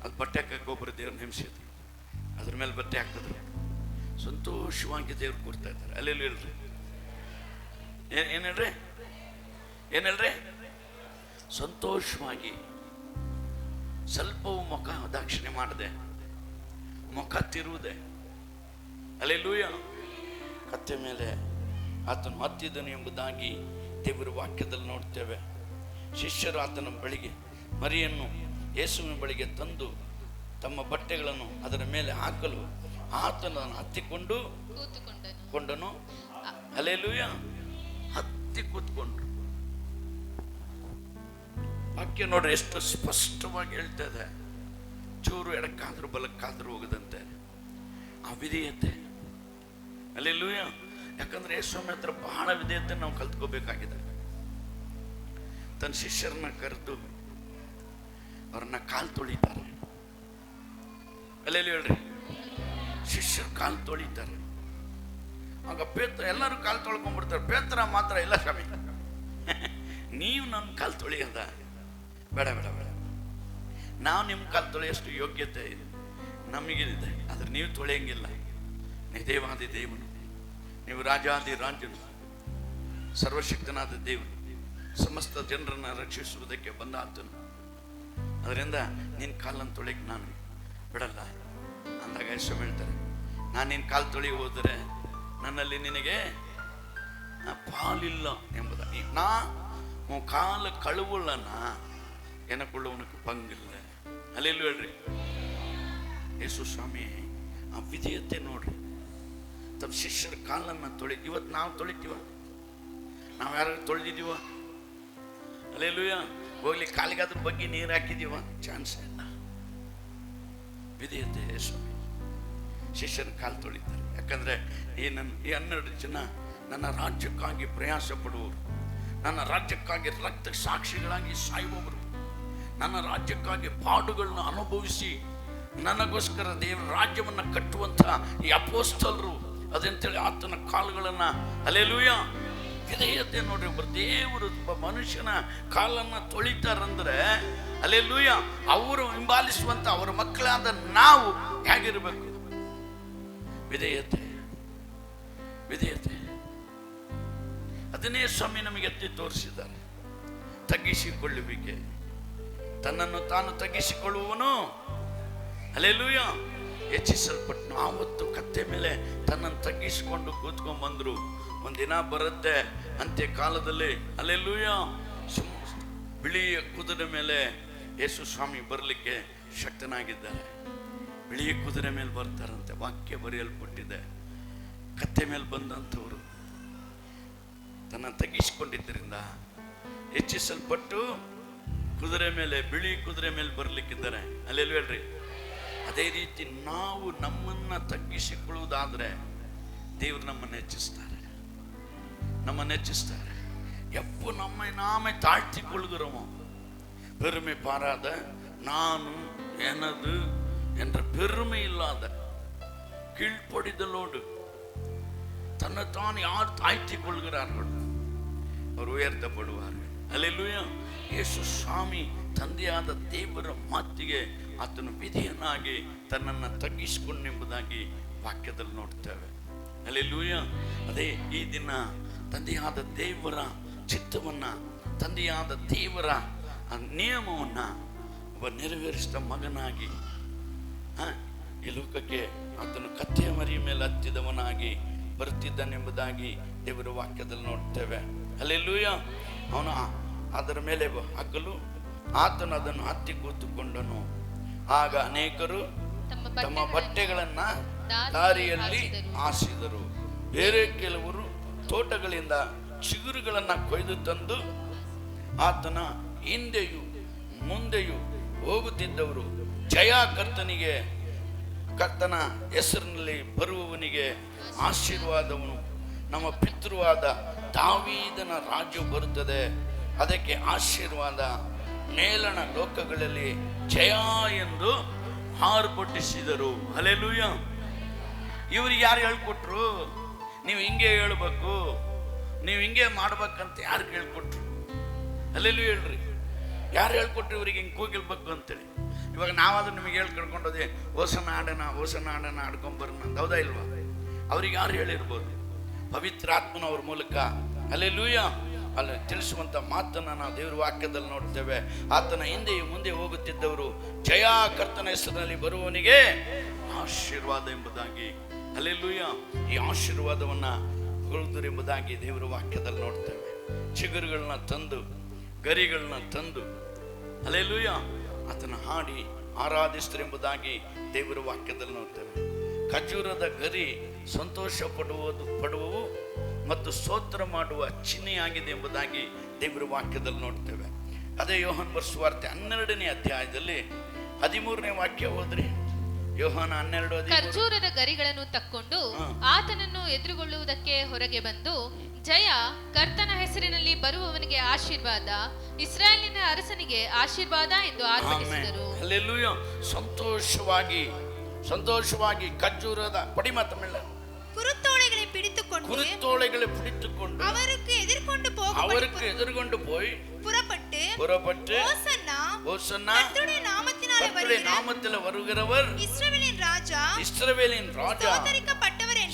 ಅದು ಬಟ್ಟೆ ಹಾಕಕ್ಕೆ ಒಬ್ಬರು ದೇವ್ರು ನೇಮಿಸಿದ್ರು, ಅದ್ರ ಮೇಲೆ ಬಟ್ಟೆ ಹಾಕಿದ್ರು. ಸಂತೋಷವಾಗಿ ದೇವ್ರು ಕೊಡ್ತಾ ಇದ್ದಾರೆ. ಅಲ್ಲೆಲ್ಲೂ ಹೇಳ್ರಿ, ಏನ್ ಹೇಳ್ರಿ, ಏನ್ ಹೇಳ್ರಿ? ಸಂತೋಷವಾಗಿ ಸ್ವಲ್ಪವೂ ಮುಖ ದಾಕ್ಷಿಣ್ಯ ಮಾಡದೆ, ಮುಖ ತಿರುವುದೆ. அல்லேலூಯಾ. ಕತ್ತೆ ಮೇಲೆ ಆತನು ಹತ್ತಿದನು ಎಂಬುದಾಗಿ ದೇವರ ವಾಕ್ಯದಲ್ಲಿ ನೋಡ್ತೇವೆ. ಶಿಷ್ಯರು ಆತನ ಬಳಿಗೆ ಮರಿಯನ್ನು ಯೇಸುವಿನ ಬಳಿಗೆ ತಂದು ತಮ್ಮ ಬಟ್ಟೆಗಳನ್ನು ಅದರ ಮೇಲೆ ಹಾಕಲು ಆತನನ್ನು ಹತ್ತಿಕೊಂಡು ಕೊಂಡನು. அல்லேலೂಯಾ. ಹತ್ತಿ ಕೂತ್ಕೊಂಡ್ರು. ವಾಕ್ಯ ನೋಡ್ರಿ ಎಷ್ಟು ಸ್ಪಷ್ಟವಾಗಿ ಹೇಳ್ತಾ ಇದೆ. ಚೂರು ಎಡಕ್ಕಾದ್ರೂ ಬಲಕ್ಕಾದ್ರೂ ಹೋಗದಂತೆ ಆ ವಿಧೇಯತೆ. அல்லேலூಯಾ. ಯಾಕಂದ್ರೆ ಯೇಸುಸ್ವಾಮಿ ಹತ್ರ ಬಹಳ ವಿಧೇಯತೆ ನಾವು ಕಲ್ತ್ಕೋಬೇಕಾಗಿದೆ. ತನ್ನ ಶಿಷ್ಯರನ್ನ ಕರೆದು ಅವ್ರನ್ನ ಕಾಲು ತೊಳಿತಾರೆ. ಅಲ್ಲೆಲ್ಲಿ ಹೇಳ್ರಿ, ಶಿಷ್ಯರು ಕಾಲು ತೊಳಿತಾರೆ. ಆಗ ಪೇತ್ರ ಎಲ್ಲರೂ ಕಾಲು ತೊಳ್ಕೊಂಡ್ಬಿಡ್ತಾರೆ. ಪೇತ್ರ ಮಾತ್ರ ಇಲ್ಲ, ಸ್ವಾಮಿ ನೀವು ನನ್ನ ಕಾಲು ತೊಳೆಯದ ಬೇಡ ಬೇಡ ಬೇಡ, ನಾವು ನಿಮ್ಮ ಕಾಲು ತೊಳೆಯಷ್ಟು ಯೋಗ್ಯತೆ ಇದೆ ನಮಗಿದೆ, ಆದ್ರೆ ನೀವು ತೊಳೆಯಂಗಿಲ್ಲ. ನೀವು ದೇವಾದಿ ದೇವನು, ನೀವು ರಾಜಾದಿ ರಾಜನು, ಸರ್ವಶಕ್ತನಾದ ದೇವನು, ಸಮಸ್ತ ಜನರನ್ನು ರಕ್ಷಿಸುವುದಕ್ಕೆ ಬಂದ ಆತನು. ಅದರಿಂದ ನಿನ್ನ ಕಾಲನ್ನು ತೊಳೆಯಕ್ಕೆ ನಾನು ಬಿಡಲ್ಲ ಅಂದಾಗ ಯೇಸು ಹೇಳ್ತಾರೆ, ನಾನು ನಿನ್ನ ಕಾಲು ತೊಳೆಯ ಹೋದರೆ ನನ್ನಲ್ಲಿ ನಿನಗೆ ಪಾಲಿಲ್ಲ ಎಂಬುದಾಗಿ. ನಾ உன் கால கழுவுலன்னா எனக்குள்ள உனக்கு பங்கு இல்லை. அல்லேலூயா ಹೇಳ್ರಿ. ಯೇಸು ಸ್ವಾಮಿ ಆ ವಿಧೇಯತೆ ನೋಡ್ರಿ. ತಮ್ಮ ಶಿಷ್ಯರ ಕಾಲನ್ನ ಇವತ್ತು ನಾವು ತೊಳಿತೀವ? ನಾವು ಯಾರು ತೊಳೆದಿದ್ದೀವ? அல்லேலூயா. ಹೋಗ್ಲಿ ಕಾಲಿಗಾದ್ರ ಬಗ್ಗೆ ನೀರು ಹಾಕಿದೀವ? ಚಾನ್ಸ್ ಇಲ್ಲ. ವಿಧೇಯತೆ ಸ್ವಾಮಿ. ಶಿಷ್ಯನ ಕಾಲು ತೊಳಿತಾರೆ. ಯಾಕಂದ್ರೆ ಈ 12 ಜನ ನನ್ನ ರಾಜ್ಯಕ್ಕಾಗಿ ಪ್ರಯಾಸ ಪಡುವವರು, ನನ್ನ ರಾಜ್ಯಕ್ಕಾಗಿ ರಕ್ತ ಸಾಕ್ಷಿಗಳಾಗಿ ಸಾಯುವವರು, ನನ್ನ ರಾಜ್ಯಕ್ಕಾಗಿ ಪಾಡುಗಳನ್ನ ಅನುಭವಿಸಿ ನನಗೋಸ್ಕರ ದೇವರ ರಾಜ್ಯವನ್ನು ಕಟ್ಟುವಂಥ ಈ ಅಪೋಸ್ತಲರು ಅದಂತೇಳಿ ಆತನ ಕಾಲುಗಳನ್ನ ಅಲ್ಲೇಲೂಯ ವಿಧೇಯತೆ ನೋಡ್ರಿ. ಒಬ್ಬರು ದೇವರು ಮನುಷ್ಯನ ಕಾಲನ್ನ ತೊಳಿತಾರಂದ್ರೆ ಅಲ್ಲೇಲೂಯ ಅವರು ಹಿಂಬಾಲಿಸುವಂತ ಅವರ ಮಕ್ಕಳಾದ ನಾವು ಹೇಗಿರಬೇಕು? ವಿಧೇಯತೆ, ವಿಧೇಯತೆ. ಅದನ್ನೇ ಸ್ವಾಮಿ ನಮಗೆ ಎತ್ತಿ ತೋರಿಸಿದ್ದಾರೆ. ತಗ್ಗಿಸಿಕೊಳ್ಳುವಿಕೆ. ತನ್ನನ್ನು ತಾನು ತಗ್ಗಿಸಿಕೊಳ್ಳುವನು ಅಲ್ಲೇಲೂಯ ಹೆಚ್ಚಿಸಲ್ಪಟ್ಟನು. ಆವತ್ತು ಕತ್ತೆ ಮೇಲೆ ತನ್ನನ್ನು ತಗ್ಗಿಸಿಕೊಂಡು ಕೂತ್ಕೊಂಡ್ ಬಂದ್ರು. ಒಂದಿನ ಬರುತ್ತೆ ಅಂತ್ಯ ಕಾಲದಲ್ಲಿ ಅಲ್ಲೇಲೂಯ ಬಿಳಿಯ ಕುದುರೆ ಮೇಲೆ ಯೇಸು ಸ್ವಾಮಿ ಬರಲಿಕ್ಕೆ ಶಕ್ತನಾಗಿದ್ದಾರೆ. ಬಿಳಿಯ ಕುದುರೆ ಮೇಲೆ ಬರ್ತಾರಂತೆ. ವಾಕ್ಯ ಬರೆಯಲ್ಪಟ್ಟಿದೆ. ಕತ್ತೆ ಮೇಲೆ ಬಂದಂಥವ್ರು ತನ್ನ ತಗ್ಗಿಸಿಕೊಂಡಿದ್ದರಿಂದ ಹೆಚ್ಚಿಸಲ್ಪಟ್ಟು ಕುದುರೆ ಮೇಲೆ, ಬಿಳಿ ಕುದುರೆ ಮೇಲೆ ಬರ್ಲಿಕ್ಕಿದ್ದಾರೆ. ಅಲ್ಲೇಲೂಯ ಹೇಳ್ರಿ. ಅದೇ ರೀತಿ ನಾವು ನಮ್ಮನ್ನ ತಗ್ಗಿಸಿಕೊಳ್ಳುವುದಾದ್ರೆ ದೇವರು ನಮ್ಮನ್ನು ಹೆಚ್ಚಿಸ್ತಾರೆ, ನಮ್ಮನ್ನು ಹೆಚ್ಚಿಸ್ತಾರೆ. எப்போ நம்மை நாமே தாழ்த்தி கொள்கிறோமோ, பெருமை பாராத, நான் எனது என்ற பெருமை இல்லாத கீழ்ப்படிதலோடு தன்னைத்தான் யார் தாழ்த்தி கொள்கிறார்கள் அவர் உயர்த்தப்படுவார்கள். அல்லேலூயா. ಯೇಸು ಸ್ವಾಮಿ ತಂದೆಯಾದ ದೇವರ ಮಾತಿಗೆ ಆತನು ವಿಧೇಯನಾಗಿ ತನ್ನನ್ನು ತಗ್ಗಿಸಿಕೊಂಡೆಂಬುದಾಗಿ ವಾಕ್ಯದಲ್ಲಿ ನೋಡ್ತೇವೆ. அல்லேலೂಯ. ಅದೇ ಈ ದಿನ ತಂದೆಯಾದ ದೇವರ ಚಿತ್ತವನ್ನ, ತಂದೆಯಾದ ದೇವರ ನಿಯಮವನ್ನ ಒಬ್ಬ ನೆರವೇರಿಸಿದ ಮಗನಾಗಿ ಈ ಲೋಕಕ್ಕೆ ಆತನು ಕತ್ತೆಯ ಮರಿಯ ಮೇಲೆ ಹತ್ತಿದವನಾಗಿ ಬರುತ್ತಿದ್ದಾನೆಂಬುದಾಗಿ ದೇವರ ವಾಕ್ಯದಲ್ಲಿ ನೋಡ್ತೇವೆ. அல்லேலೂಯ. ಅವನು ಅದರ ಮೇಲೆ ಹಗ್ಗಲು ಆತನು ಅದನ್ನು ಹತ್ತಿ ಕೂತುಕೊಂಡನು. ಆಗ ಅನೇಕರು ತಮ್ಮ ಬಟ್ಟೆಗಳನ್ನ ದಾರಿಯಲ್ಲಿ ಹಾಸಿದರು. ಬೇರೆ ಕೆಲವರು ತೋಟಗಳಿಂದ ಚಿಗುರುಗಳನ್ನ ಕೊಯ್ದು ತಂದು ಆತನ ಹಿಂದೆಯೂ ಮುಂದೆಯೂ ಹೋಗುತ್ತಿದ್ದವರು ಜಯ ಕರ್ತನಿಗೆ, ಕರ್ತನ ಹೆಸರಿನಲ್ಲಿ ಬರುವವನಿಗೆ ಆಶೀರ್ವಾದವನು, ನಮ್ಮ ಪಿತೃವಾದ ದಾವೀದನ ರಾಜ್ಯ ಬರುತ್ತದೆ, ಅದಕ್ಕೆ ಆಶೀರ್ವಾದ, ಮೇಲಣ ಲೋಕಗಳಲ್ಲಿ ಜಯ ಎಂದು ಆರ್ಭಟಿಸಿದರು. ಹಲ್ಲೆಲೂಯ. ಇವ್ರಿಗೆ ಯಾರು ಹೇಳ್ಕೊಟ್ರು? ನೀವು ಹಿಂಗೆ ಹೇಳ್ಬೇಕು, ನೀವು ಹಿಂಗೆ ಮಾಡ್ಬೇಕಂತ ಯಾರು ಹೇಳ್ಕೊಟ್ರು? ಹಲ್ಲೆಲೂಯ ಹೇಳ್ರಿ. ಯಾರು ಹೇಳ್ಕೊಟ್ರು ಇವ್ರಿಗೆ ಹಿಂಗೆ ಕೂಗಿಲ್ಬೇಕು ಅಂತೇಳಿ? ಇವಾಗ ನಾವಾದ್ರೂ ನಿಮಗೆ ಹೇಳ್ಕೊಡ್ಕೊಂಡೋದೆ ಓಸನ ಆಡೋಣ, ಓಸನ ಆಡೋಣ, ಆಡ್ಕೊಂಬರೋಣ ಅಂತ, ಹೌದಾ ಇಲ್ವಾ? ಅವ್ರಿಗೆ ಯಾರು ಹೇಳಿರ್ಬೋದು? ಪವಿತ್ರಾತ್ಮನ ಅವ್ರ ಮೂಲಕ ಹಲ್ಲೆಲೂಯ ಅಲ್ಲಿ ತಿಳಿಸುವಂತ ಮಾತನ್ನ ನಾವು ದೇವರ ವಾಕ್ಯದಲ್ಲಿ ನೋಡ್ತೇವೆ. ಆತನ ಹಿಂದೆ ಮುಂದೆ ಹೋಗುತ್ತಿದ್ದವರು ಜಯ ಕರ್ತನ ಹೆಸರಿನಲ್ಲಿ ಬರುವವನಿಗೆ ಆಶೀರ್ವಾದ ಎಂಬುದಾಗಿ, ಹಲ್ಲೆಲೂಯ, ಈ ಆಶೀರ್ವಾದವನ್ನ ಹೊರಡುವರು ಎಂಬುದಾಗಿ ದೇವರ ವಾಕ್ಯದಲ್ಲಿ ನೋಡ್ತೇವೆ. ಚಿಗುರುಗಳನ್ನ ತಂದು, ಗರಿಗಳನ್ನ ತಂದು, ಹಲ್ಲೆಲೂಯ, ಆತನ ಹಾಡಿ ಆರಾಧಿಸ್ತರು ಎಂಬುದಾಗಿ ದೇವರ ವಾಕ್ಯದಲ್ಲಿ ನೋಡ್ತೇವೆ. ಖಜೂರದ ಗರಿ ಸಂತೋಷ ಪಡುವವು ಮತ್ತು ಸ್ತೋತ್ರ ಮಾಡುವ ಚಿಹ್ನೆಯಾಗಿದೆ ಎಂಬುದಾಗಿ ದೇವರ ವಾಕ್ಯದಲ್ಲಿ ನೋಡ್ತೇವೆ. ಅದೇ ಯೋಹಾನ ಸುವಾರ್ತೆ 12ನೇ ಅಧ್ಯಾಯದಲ್ಲಿ 13ನೇ ವಾಕ್ಯ ಹೋದ್ರಿ. ಯೋಹಾನ 12:13. ಖರ್ಜೂರದ ಗರಿಗಳನ್ನು ತಕ್ಕೊಂಡು ಆತನನ್ನು ಎದುರುಗೊಳ್ಳುವುದಕ್ಕೆ ಹೊರಗೆ ಬಂದು, ಜಯ ಕರ್ತನ ಹೆಸರಿನಲ್ಲಿ ಬರುವವನಿಗೆ ಆಶೀರ್ವಾದ, ಇಸ್ರಾಯೇಲಿನ ಅರಸನಿಗೆ ಆಶೀರ್ವಾದ ಎಂದು ಆರ್ಭಟಿಸಿದರು. ಹಲ್ಲೆಲೂಯ. ಸಂತೋಷವಾಗಿ ಖರ್ಜೂರದ ಪಡಿಮ ತಮಿಳ குருத்தோலைகளை பிடித்துக்கொண்டு அவருக்கு எதிர்கொண்டு போய் புறப்பட்டு ஓசன்னா கர்த்தருடைய நாமத்தினாலே வருகிறவர் இஸ்ரவேலின் ராஜா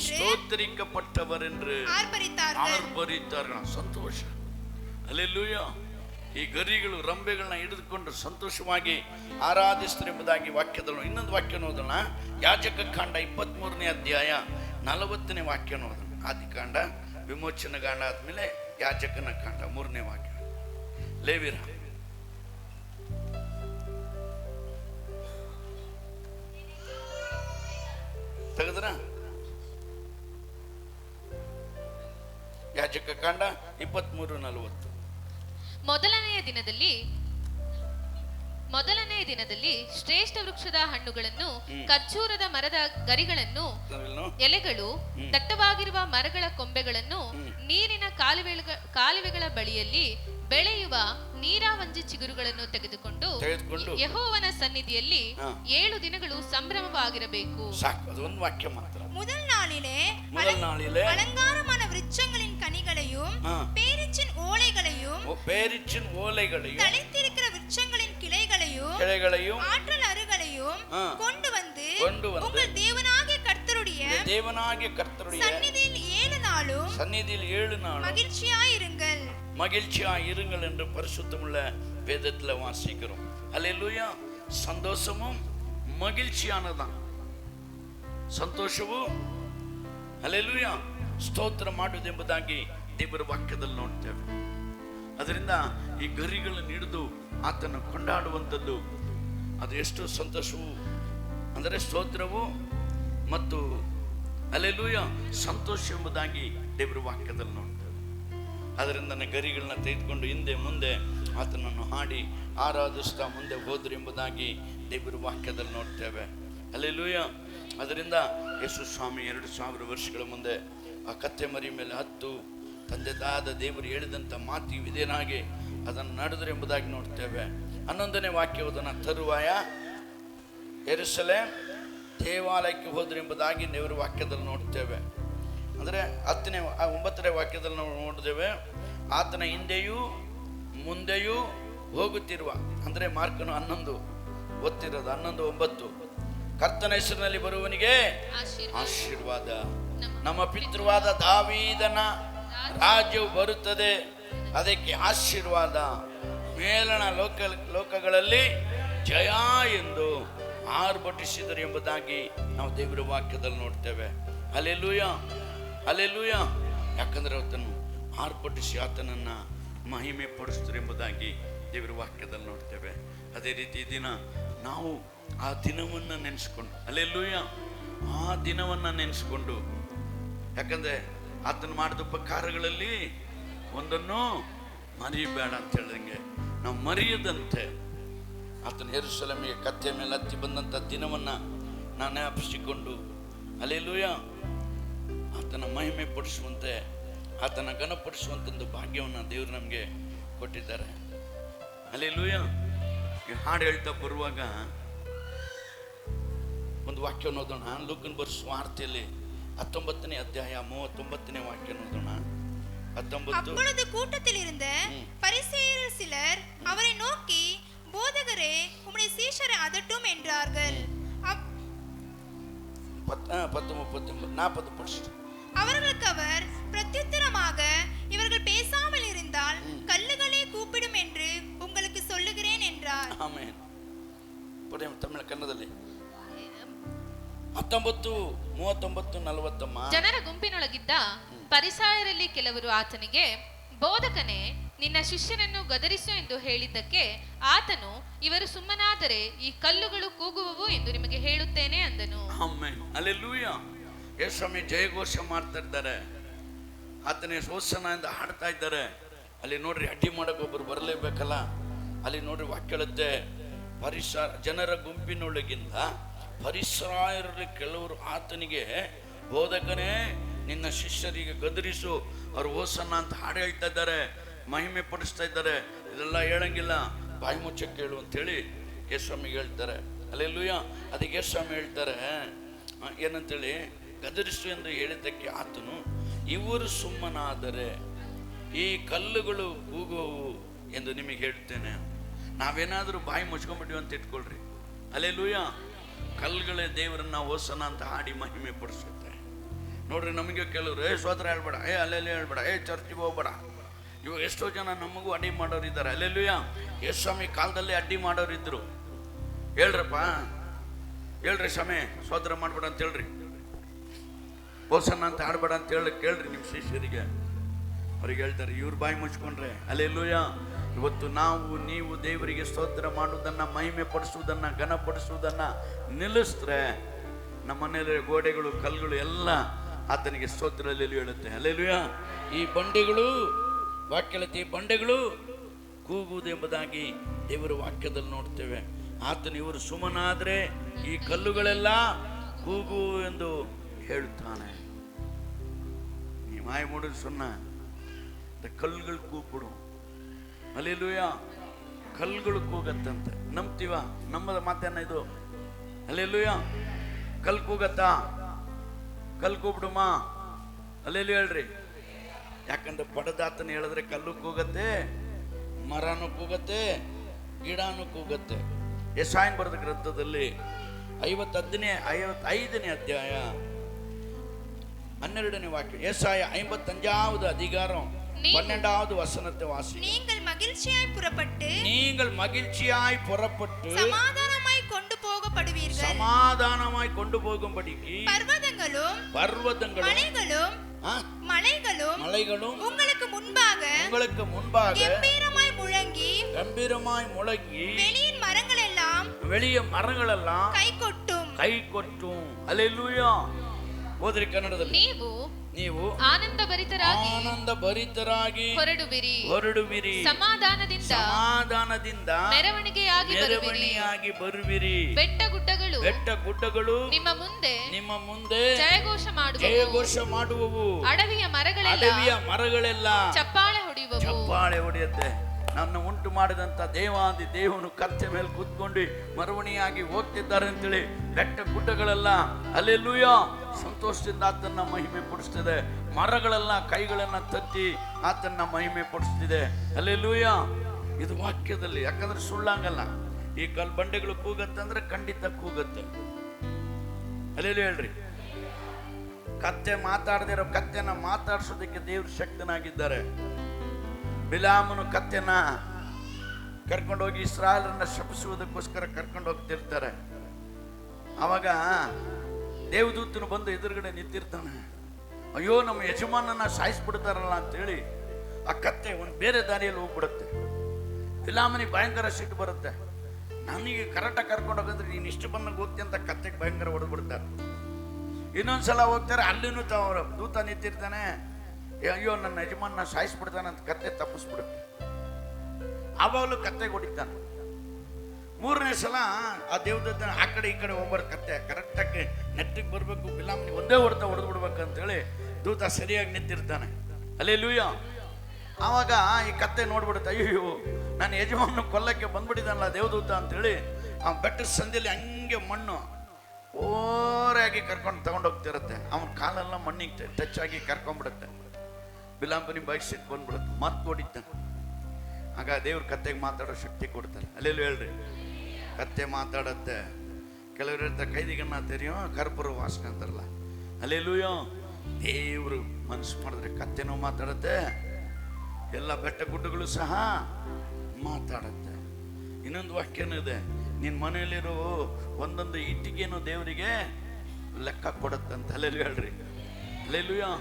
ஸ்தோத்திரிக்கப்பட்டவர் என்று ஆர்ப்பரித்தார்கள். ಸಂತೋಷ. ಹಲ್ಲೆಲೂಯ. ಈ ಗರಿಗಳು ರಂಬೆಗಳನ್ನ ಹಿಡಿದುಕೊಂಡು ಸಂತೋಷವಾಗಿ ಆರಾಧಿಸ್ತಾರೆ ಎಂಬುದಾಗಿ ವಾಕ್ಯದಲ್ಲಿ. ಇನ್ನೊಂದು ವಾಕ್ಯ ನೋಡೋಣ. ಯಾಜಕ ಕಾಂಡ 23ನೇ ಅಧ್ಯಾಯ 40ನೇ ವಾಕ್ಯ ನೋಡೋಣ. ಆದಿಕಾಂಡ, ವಿಮೋಚನ ಕಾಂಡ ಆದ್ಮೇಲೆ ಯಾಜಕನ ಕಾಂಡ 3ನೇ ವಾಕ್ಯ. ಲೇವಿರ ತೆಗೆದ್ರ ಯಾಜಕ ಕಾಂಡ 23:40. ಮೊದಲನೆಯ ದಿನದಲ್ಲಿ ಶ್ರೇಷ್ಠ ವೃಕ್ಷದ ಹಣ್ಣುಗಳನ್ನು, ಖರ್ಜೂರದ ಮರದ ಗರಿಗಳನ್ನು, ಎಲೆಗಳು, ದಟ್ಟವಾಗಿರುವ ಮರಗಳ ಕೊಂಬೆಗಳನ್ನು, ನೀರಿನ ಕಾಲುವೆಗಳ ಬಳಿಯಲ್ಲಿ ಬೆಳೆಯುವ ನೀರಾವಂಜಿ ಚಿಗುರುಗಳನ್ನು ತೆಗೆದುಕೊಂಡು ಯೆಹೋವನ ಸನ್ನಿಧಿಯಲ್ಲಿ 7 ದಿನಗಳು ಸಂಭ್ರಮವಾಗಿರಬೇಕು. ಸಾಕು, ಅದೊಂದು ವಾಕ್ಯ ಮಾತ್ರ. முதல் நாளிலே அலங்காரமான விருட்சங்களின் கனிகளையும் பேரீச்சின் ஓலைகளையும் தழைத்திருக்கிற விருட்சங்களின் கிளைகளையும் ஆற்றல் அருகளையும் கொண்டு வந்து உங்கள் தேவனாகிய கர்த்தருடைய சந்நிதியில் 7 நாளும் மகிழ்ச்சியாயிருங்கள் என்று பரிசுத்தமுள்ள வேதத்துல வாசிக்கிறோம். அல்லேலூயா. சந்தோஷமும் மகிழ்ச்சியானதான். ಸಂತೋಷವು ಹಲ್ಲೆಲೂಯಾ ಸ್ತೋತ್ರ ಮಾಡುವುದೆಂಬುದಾಗಿ ದೇವರ ವಾಕ್ಯದಲ್ಲಿ ನೋಡ್ತೇವೆ. ಅದರಿಂದ ಈ ಗರಿಗಳನ್ನು ಹಿಡಿದು ಆತನ ಕೊಂಡಾಡುವಂಥದ್ದು ಅದು ಎಷ್ಟು ಸಂತೋಷವು ಅಂದರೆ ಸ್ತೋತ್ರವು ಮತ್ತು ಹಲ್ಲೆಲೂಯಾ ಸಂತೋಷ ಎಂಬುದಾಗಿ ದೇವರ ವಾಕ್ಯದಲ್ಲಿ ನೋಡ್ತೇವೆ. ಅದರಿಂದ ಗರಿಗಳನ್ನ ತೆಗೆದುಕೊಂಡು ಹಿಂದೆ ಮುಂದೆ ಆತನನ್ನು ಹಾಡಿ ಆರಾಧಿಸ್ತಾ ಮುಂದೆ ಹೋದ್ರು ಎಂಬುದಾಗಿ ದೇವರ ವಾಕ್ಯದಲ್ಲಿ ನೋಡ್ತೇವೆ. ಹಲ್ಲೆಲೂಯಾ. ಅದರಿಂದ ಯೇಸು ಸ್ವಾಮಿ 2000 ವರ್ಷಗಳ ಮುಂದೆ ಆ ಕತ್ತೆ ಮರಿ ಮೇಲೆ ಹತ್ತು ತಂದೆ ತಾದ ದೇವರು ಹೇಳಿದಂಥ ಮಾತಿ ವಿಧೇಯನಾಗಿ ಅದನ್ನು ನಡೆದರು ಎಂಬುದಾಗಿ ನೋಡ್ತೇವೆ. 11ನೇ ವಾಕ್ಯವದನ್ನ ತರುವಾಯ ಯೆರೂಸಲೇಮ್ ದೇವಾಲಯಕ್ಕೆ ಹೋದರು ಎಂಬುದಾಗಿ ದೇವರ ವಾಕ್ಯದಲ್ಲಿ ನೋಡ್ತೇವೆ. ಅಂದರೆ 9ನೇ ವಾಕ್ಯದಲ್ಲಿ ನಾವು ನೋಡ್ತೇವೆ, ಆತನ ಹಿಂದೆಯೂ ಮುಂದೆಯೂ ಹೋಗುತ್ತಿರುವ, ಅಂದರೆ ಮಾರ್ಕನು 11 ಓದ್ತಿರೋದು 11:9, ಕರ್ತನ ಹೆಸರಿನಲ್ಲಿ ಬರುವವನಿಗೆ ಆಶೀರ್ವಾದ, ನಮ್ಮ ಪಿತೃವಾದ ದಾವೀದನ ರಾಜ್ಯವು ಬರುತ್ತದೆ, ಅದಕ್ಕೆ ಆಶೀರ್ವಾದ, ಮೇಲಣ ಲೋಕಗಳಲ್ಲಿ ಜಯ ಎಂದು ಆರ್ಭಟಿಸಿದರು ಎಂಬುದಾಗಿ ನಾವು ದೇವರ ವಾಕ್ಯದಲ್ಲಿ ನೋಡ್ತೇವೆ. Hallelujah, hallelujah. ಯಾಕಂದ್ರೆ ಆತನು ಆರ್ಭಟಿಸಿ ಆತನನ್ನ ಮಹಿಮೆ ಪಡಿಸಿದರು ಎಂಬುದಾಗಿ ದೇವರ ವಾಕ್ಯದಲ್ಲಿ ನೋಡ್ತೇವೆ. ಅದೇ ರೀತಿ ದಿನ ನಾವು ಆ ದಿನವನ್ನು ನೆನೆಸ್ಕೊಂಡು, ಹಲ್ಲೆಲೂಯಾ, ಆ ದಿನವನ್ನು ನೆನೆಸ್ಕೊಂಡು, ಯಾಕಂದ್ರೆ ಆತನು ಮಾಡಿದ ಉಪಕಾರಗಳಲ್ಲಿ ಒಂದನ್ನು ಮರಿಬೇಡ ಅಂತ ಹೇಳಿದಂಗೆ ನಾವು ಮರೆಯದಂತೆ ಆತನ ಯೆರೂಸಲೇಮಿಗೆ ಕತ್ತೆ ಮೇಲೆ ಹತ್ತಿ ಬಂದಂಥ ದಿನವನ್ನು ನಾವು ಜ್ಞಾಪಿಸಿಕೊಂಡು, ಹಲ್ಲೆಲೂಯಾ, ಆತನ ಮಹಿಮೆ ಪಡಿಸುವಂತೆ ಆತನ ಘನಪಡಿಸುವಂಥದ್ದು ಭಾಗ್ಯವನ್ನು ದೇವರು ನಮಗೆ ಕೊಟ್ಟಿದ್ದಾರೆ. ಹಲ್ಲೆಲೂಯಾ. ಈ ಹಾಡು ಹೇಳ್ತಾ ಬರುವಾಗ ಒಂದು ವಾಕ್ಯವನ್ನು ಓದೋಣ. ಲೂಕನ ಬರೆಸುವ ವಾರ್ತೆಯಲ್ಲಿ 19ನೇ ಅಧ್ಯಾಯ 39ನೇ ವಾಕ್ಯ ಓದೋಣ. 19. அப்பொழுது கூட்டத்தில் இருந்த பரிசேயர் சிலர் அவரை நோக்கி, போதகரே, உம்முடைய சீஷரை அதட்டும் என்றார்கள். 40% அவர்களுக்கு அவர் பிரத்யுத்தரமாக, இவர்கள் பேசாமல் இருந்தால் கல்லுகளே கூப்பிடும் என்று உங்களுக்கு சொல்லுகிறேன் என்றார். ಆಮೆನ್. ತಮಿಳ ಕನ್ನಡದಲ್ಲಿ 19:39-40. ಜನರ ಗುಂಪಿನೊಳಗಿದ್ದ ಪರಿಸಾಯರಲ್ಲಿ ಕೆಲವರು ಆತನಿಗೆ, ಬೋಧಕನೇ, ನಿನ್ನ ಶಿಷ್ಯನನ್ನು ಗದರಿಸು ಎಂದು ಹೇಳಿದ್ದಕ್ಕೆ ಆತನು, ಇವರು ಸುಮ್ಮನಾದರೆ ಈ ಕಲ್ಲುಗಳು ಕೂಗುವವು ಎಂದು ನಿಮಗೆ ಹೇಳುತ್ತೇನೆ ಅಂದನು. ಆಮೆನ್. ಹಲ್ಲೆಲೂಯಾ. ಯೇಸುಸ್ವಾಮಿ ಜಯಘೋಷ ಮಾಡ್ತಾ ಇದ್ದಾರೆ, ಆತನೇ ಹೋಸನ್ನ ಎಂದು ಹಾಡ್ತಾ ಇದ್ದಾರೆ. ಅಲ್ಲಿ ನೋಡ್ರಿ, ಅಡ್ಡಿ ಮಾಡಕ್ಕೆ ಒಬ್ಬರು ಬರಲೇಬೇಕಲ್ಲ. ಅಲ್ಲಿ ನೋಡ್ರಿ ವಾಕ್ಯ ಹೇಳುತ್ತೆ, ಜನರ ಗುಂಪಿನೊಳಗಿಂದ ಫರಿಸಾಯರಲ್ಲಿ ಕೆಲವರು ಆತನಿಗೆ, ಬೋಧಕನೇ, ನಿನ್ನ ಶಿಷ್ಯರಿಗೆ ಗದರಿಸು, ಅವ್ರು ಹೋಸನ್ನ ಅಂತ ಹಾಡು ಹೇಳ್ತಾ ಇದ್ದಾರೆ, ಮಹಿಮೆ ಪಡಿಸ್ತಾ ಇದ್ದಾರೆ. ಇದೆಲ್ಲ ಹೇಳಂಗಿಲ್ಲ, ಬಾಯಿ ಮುಚ್ಚಕ್ಕೆ ಹೇಳು ಅಂತೇಳಿ ಯೇಸುಸ್ವಾಮಿಗೆ ಹೇಳ್ತಾರೆ. ಹಲ್ಲೆಲೂಯಾ. ಅದಕ್ಕೆ ಯೇಸುಸ್ವಾಮಿ ಹೇಳ್ತಾರೆ ಏನಂತೇಳಿ, ಗದರಿಸು ಎಂದು ಹೇಳಿದ್ದಕ್ಕೆ ಆತನು, ಇವರು ಸುಮ್ಮನಾದರೆ ಈ ಕಲ್ಲುಗಳು ಕೂಗುವವು ಎಂದು ನಿಮಗೆ ಹೇಳ್ತೇನೆ. ನಾವೇನಾದರೂ ಬಾಯಿ ಮುಚ್ಕೊಂಡ್ಬಿಟ್ಟಿವಿ ಅಂತ ಇಟ್ಕೊಳ್ರಿ. ಹಲ್ಲೆಲೂಯಾ. ಕಲ್ಲುಗಳೇ ದೇವರನ್ನ ಹೋಸನ ಅಂತ ಹಾಡಿ ಮಹಿಮೆ ಪಡಿಸುತ್ತೆ. ನೋಡ್ರಿ, ನಮಗೆ ಕೆಲವರು ಸ್ತೋತ್ರ ಹೇಳ್ಬೇಡ, ಅಲ್ಲೆಲ್ಲಿ ಹೇಳ್ಬೇಡ, ಚರ್ಚಿಗೆ ಹೋಗ್ಬೇಡ. ಇವಾಗ ಎಷ್ಟೋ ಜನ ನಮಗೂ ಅಡ್ಡಿ ಮಾಡೋರು ಇದ್ದಾರೆ. ಹಲ್ಲೆಲೂಯಾ. ಯೇಸುಸ್ವಾಮಿ ಕಾಲದಲ್ಲಿ ಅಡ್ಡಿ ಮಾಡೋರು ಇದ್ರು. ಹೇಳ್ರಪ್ಪ, ಹೇಳ್ರಿ ಸ್ವಾಮಿ, ಸ್ತೋತ್ರ ಮಾಡ್ಬೇಡ ಅಂತ ಹೇಳ್ರಿ, ಹೋಸನ್ನ ಅಂತ ಹಾಡ್ಬೇಡ ಅಂತ ಕೇಳ್ರಿ ನಿಮ್ಮ ಶಿಷ್ಯರಿಗೆ. ಅವ್ರಿಗೆ ಹೇಳ್ತಾರೆ, ಇವ್ರು ಬಾಯಿ ಮುಚ್ಕೊಂಡ್ರೆ ಹಲ್ಲೆಲೂಯಾ ಇವತ್ತು ನಾವು ನೀವು ದೇವರಿಗೆ ಸ್ತೋತ್ರ ಮಾಡುವುದನ್ನ, ಮಹಿಮೆ ಪಡಿಸುವುದನ್ನ, ಘನಪಡಿಸುವುದನ್ನ ನಿಲ್ಲಿಸಿದ್ರೆ ನಮ್ಮ ಮನೆಯಲ್ಲಿ ಗೋಡೆಗಳು, ಕಲ್ಲುಗಳು ಎಲ್ಲ ಆತನಿಗೆ ಸ್ತೋತ್ರದಲ್ಲಿ ಹೇಳುತ್ತೆ. ಹಲ್ಲೆಲೂಯಾ. ಈ ಬಂಡೆಗಳು, ವಾಕ್ಯಲತಿ ಬಂಡೆಗಳು ಕೂಗುವುದೆಂಬುದಾಗಿ ದೇವರ ವಾಕ್ಯದಲ್ಲಿ ನೋಡ್ತೇವೆ. ಆತನು ಇವರು ಸುಮ್ಮನಾದ್ರೆ ಈ ಕಲ್ಲುಗಳೆಲ್ಲ ಕೂಗು ಎಂದು ಹೇಳುತ್ತಾನೆ. நீ வாய் மூடு சொன்ன இந்த கல்லுகள் கூப்பிடும். ಹಲ್ಲೆಲೂಯಾ. ಕಲ್ಲುಗಳು ಕೂಗತ್ತಂತೆ. ನಂಬ್ತೀವ? ನಮ್ಮದ ಮಾತೇನ ಇದು? ಹಲ್ಲೆಲೂಯಾ. ಕಲ್ ಕೂಗತ್ತಾ? ಕಲ್ ಕೂಬಿಡುಮ? ಹಲ್ಲೆಲೂಯಾ ಹೇಳ್ರಿ. ಯಾಕಂದ್ರೆ ಬಡದಾತನ ಹೇಳಿದ್ರೆ ಕಲ್ಲು ಕೂಗತ್ತೆ, ಮರನೂ ಕೂಗತ್ತೆ, ಗಿಡನೂ ಕೂಗತ್ತೆ. ಯೆಶಾಯನ ಬರೆದ ಗ್ರಂಥದಲ್ಲಿ 55ನೇ ಅಧ್ಯಾಯ 12ನೇ ವಾಕ್ಯ. ಯೆಶಾಯ 55வது அதிகாரம் 12வது வசனத்தை வாசி. நீங்கள் மகிழ்ச்சியாய் புறப்பட்டு சமாதானமாய் கொண்டு போகப்படுவீர்கள். சமாதானமாய் கொண்டு போகும்படிக்கு பர்வதங்களும் மலைகளும் உங்களுக்கு முன்பாக கம்பீரமாய் முழங்கி வெளிய மரங்கள் எல்லாம் கை கொட்டும். அல்லேலூயா. ಓದ್ರಿ ಕನ್ನಡದಲ್ಲಿ. ನೀವು ಆನಂದ ಭರಿತರಾಗಿ ಹೊರಡುವಿರಿ. ಸಮಾಧಾನದಿಂದ ಮೆರವಣಿಗೆಯಾಗಿ ಬರುವಿರಿ. ಬೆಟ್ಟ ಗುಡ್ಡಗಳು ನಿಮ್ಮ ಮುಂದೆ ಜಯಘೋಷ ಮಾಡುವವು. ಅಡವಿಯ ಮರಗಳೆಲ್ಲ ಚಪ್ಪಾಳೆ ಹೊಡೆಯುತ್ತೆ. ನನ್ನ ಉಂಟು ಮಾಡಿದಂತ ದೇವಾದಿ ದೇವನು ಕತ್ತೆ ಮೇಲೆ ಕೂತ್ಕೊಂಡು ಮರವಣಿಯಾಗಿ ಹೋಗ್ತಿದ್ದಾರೆ ಅಂತೇಳಿ ಬೆಟ್ಟ ಗುಡ್ಡಗಳೆಲ್ಲ ಹಲ್ಲೆಲೂಯಾ ಸಂತೋಷದಿಂದ ಆತನ್ನ ಮಹಿಮೆ ಪಡಿಸ್ತಿದೆ. ಮರಗಳೆಲ್ಲ ಕೈಗಳನ್ನ ತಟ್ಟಿ ಆತನ್ನ ಮಹಿಮೆ ಪಡಿಸ್ತಿದೆ. ಹಲ್ಲೆಲೂಯಾ. ಇದು ವಾಕ್ಯದಲ್ಲಿ. ಯಾಕಂದ್ರೆ ಸುಳ್ಳಂಗಲ್ಲ. ಈ ಕಲ್ ಬಂಡೆಗಳು ಕೂಗತ್ತಂದ್ರೆ ಖಂಡಿತ ಕೂಗತ್ತೆ. ಹಲ್ಲೆಲೂಯಾ ಹೇಳ್ರಿ. ಕತ್ತೆ ಮಾತಾಡದಿರೋ ಕತ್ತೆನ ಮಾತಾಡ್ಸೋದಕ್ಕೆ ದೇವ್ರ ಶಕ್ತನಾಗಿದ್ದಾರೆ. ಬಿಲಾಮನು ಕತ್ತೆನ ಕರ್ಕೊಂಡೋಗಿ ಇಸ್ರಾಯೇಲರನ್ನ ಶಪಿಸುವುದಕ್ಕೋಸ್ಕರ ಕರ್ಕೊಂಡು ಹೋಗ್ತಿರ್ತಾರೆ. ಅವಾಗ ದೇವದೂತನು ಬಂದು ಎದುರುಗಡೆ ನಿಂತಿರ್ತಾನೆ. ಅಯ್ಯೋ, ನಮ್ಮ ಯಜಮಾನನ ಸಾಯಿಸ್ಬಿಡ್ತಾರಲ್ಲ ಅಂತೇಳಿ ಆ ಕತ್ತೆ ಒಂದು ಬೇರೆ ದಾರಿಯಲ್ಲಿ ಹೋಗ್ಬಿಡುತ್ತೆ. ಬಿಲಾಮನಿಗೆ ಭಯಂಕರ ಸಿಟ್ಟು ಬರುತ್ತೆ. ನನಗೆ ಕರೆಕ್ಟಾಗಿ ಕರ್ಕೊಂಡು ಹೋಗಿದ್ರೆ ನೀನು ಇಷ್ಟು ಬಂದಾಗ ಹೋಗ್ತಿ ಅಂತ ಕತ್ತೆಗೆ ಭಯಂಕರ ಹೊಡೆದ್ಬಿಡ್ತಾರೆ. ಇನ್ನೊಂದ್ಸಲ ಹೋಗ್ತಾರೆ, ಅಲ್ಲಿನೂ ದೂತ ನಿಂತಿರ್ತಾನೆ. ಅಯ್ಯೋ, ನನ್ನ ಯಜಮಾನ ಸಾಯಿಸ್ಬಿಡ್ತಾನೆ ಅಂತ ಕತ್ತೆ ತಪ್ಪಿಸ್ಬಿಡುತ್ತೆ. ಆವಾಗಲೂ ಕತ್ತೆಗೆ ಹೊಡಿತಾನೆ. ಮೂರನೇ ಸಲ ಆ ದೇವದೂತನ ಆ ಕಡೆ ಈ ಕಡೆ ಹೋಗ್ಬಾರ್ದು. ಕತ್ತೆ ಕರೆಕ್ಟಾಗಿ ನೆಟ್ಟಿಗೆ ಬರಬೇಕು. ಬಿಲಾಮನಿಗೆ ಒಂದೇ ಹೊಡೆದು ಬಿಡ್ಬೇಕಂತೇಳಿ ದೂತ ಸರಿಯಾಗಿ ನಿಂತಿರ್ತಾನೆ. ಹಲ್ಲೆಲೂಯಾ. ಆವಾಗ ಈ ಕತ್ತೆ ನೋಡ್ಬಿಡುತ್ತೆ, ಅಯ್ಯೋ ನನ್ನ ಯಜಮಾನ ಕೊಲ್ಲಕ್ಕೆ ಬಂದ್ಬಿಟ್ಟಿದ್ದಾನಲ್ಲ ದೇವದೂತ ಅಂತೇಳಿ ಆ ಬೆಟ್ಟದ ಸಂದಿಯಲ್ಲಿ ಹಂಗೆ ಮಣ್ಣು ಓರಾಗಿ ಕರ್ಕೊಂಡು ತಗೊಂಡೋಗ್ತಿರುತ್ತೆ. ಅವನ ಕಾಲೆಲ್ಲ ಮಣ್ಣಿಗೆ ಟಚ್ ಆಗಿ ಕರ್ಕೊಂಡ್ಬಿಡುತ್ತೆ. ಬಿಲಾಮನಿ ಬಾಯಿಗೆ ಸಿಟ್ಟು ಬಂದ್ಬಿಡುತ್ತೆ. ಮತ್ತೆ ಹೊಡಿತಾನೆ. ಆಗ ದೇವ್ರ ಕತ್ತೆಗೆ ಮಾತಾಡೋ ಶಕ್ತಿ ಕೊಡ್ತಾರೆ. ಅಲ್ಲೆಲ್ಲೂ ಹೇಳ್ರಿ. ಕತ್ತೆ ಮಾತಾಡತ್ತೆ. ಕೆಲವರು ಹೇಳ್ತಾರೆ ಕೈದಿಗನ್ನ ತೆರೆಯೋ ಕರ್ಪೂರ ವಾಸನೆ ಅಂತಾರಲ್ಲ. ಅಲ್ಲೆಲ್ಲೂಯೋ ದೇವರು ಮನಸ್ಸು ಮಾಡಿದ್ರೆ ಕತ್ತೆನೂ ಮಾತಾಡತ್ತೆ, ಎಲ್ಲ ಬೆಟ್ಟ ಗುಡ್ಡಗಳು ಸಹ ಮಾತಾಡತ್ತೆ. ಇನ್ನೊಂದು ವಾಕ್ಯನೂ ಇದೆ, ನಿನ್ನ ಮನೆಯಲ್ಲಿರೋ ಒಂದೊಂದು ಇಟ್ಟಿಗೆನೂ ದೇವರಿಗೆ ಲೆಕ್ಕ ಕೊಡತ್ತಂತ. ಅಲ್ಲೆಲ್ಲೂ ಹೇಳ್ರಿ. ಅಲ್ಲೆಲ್ಲೂಯೋ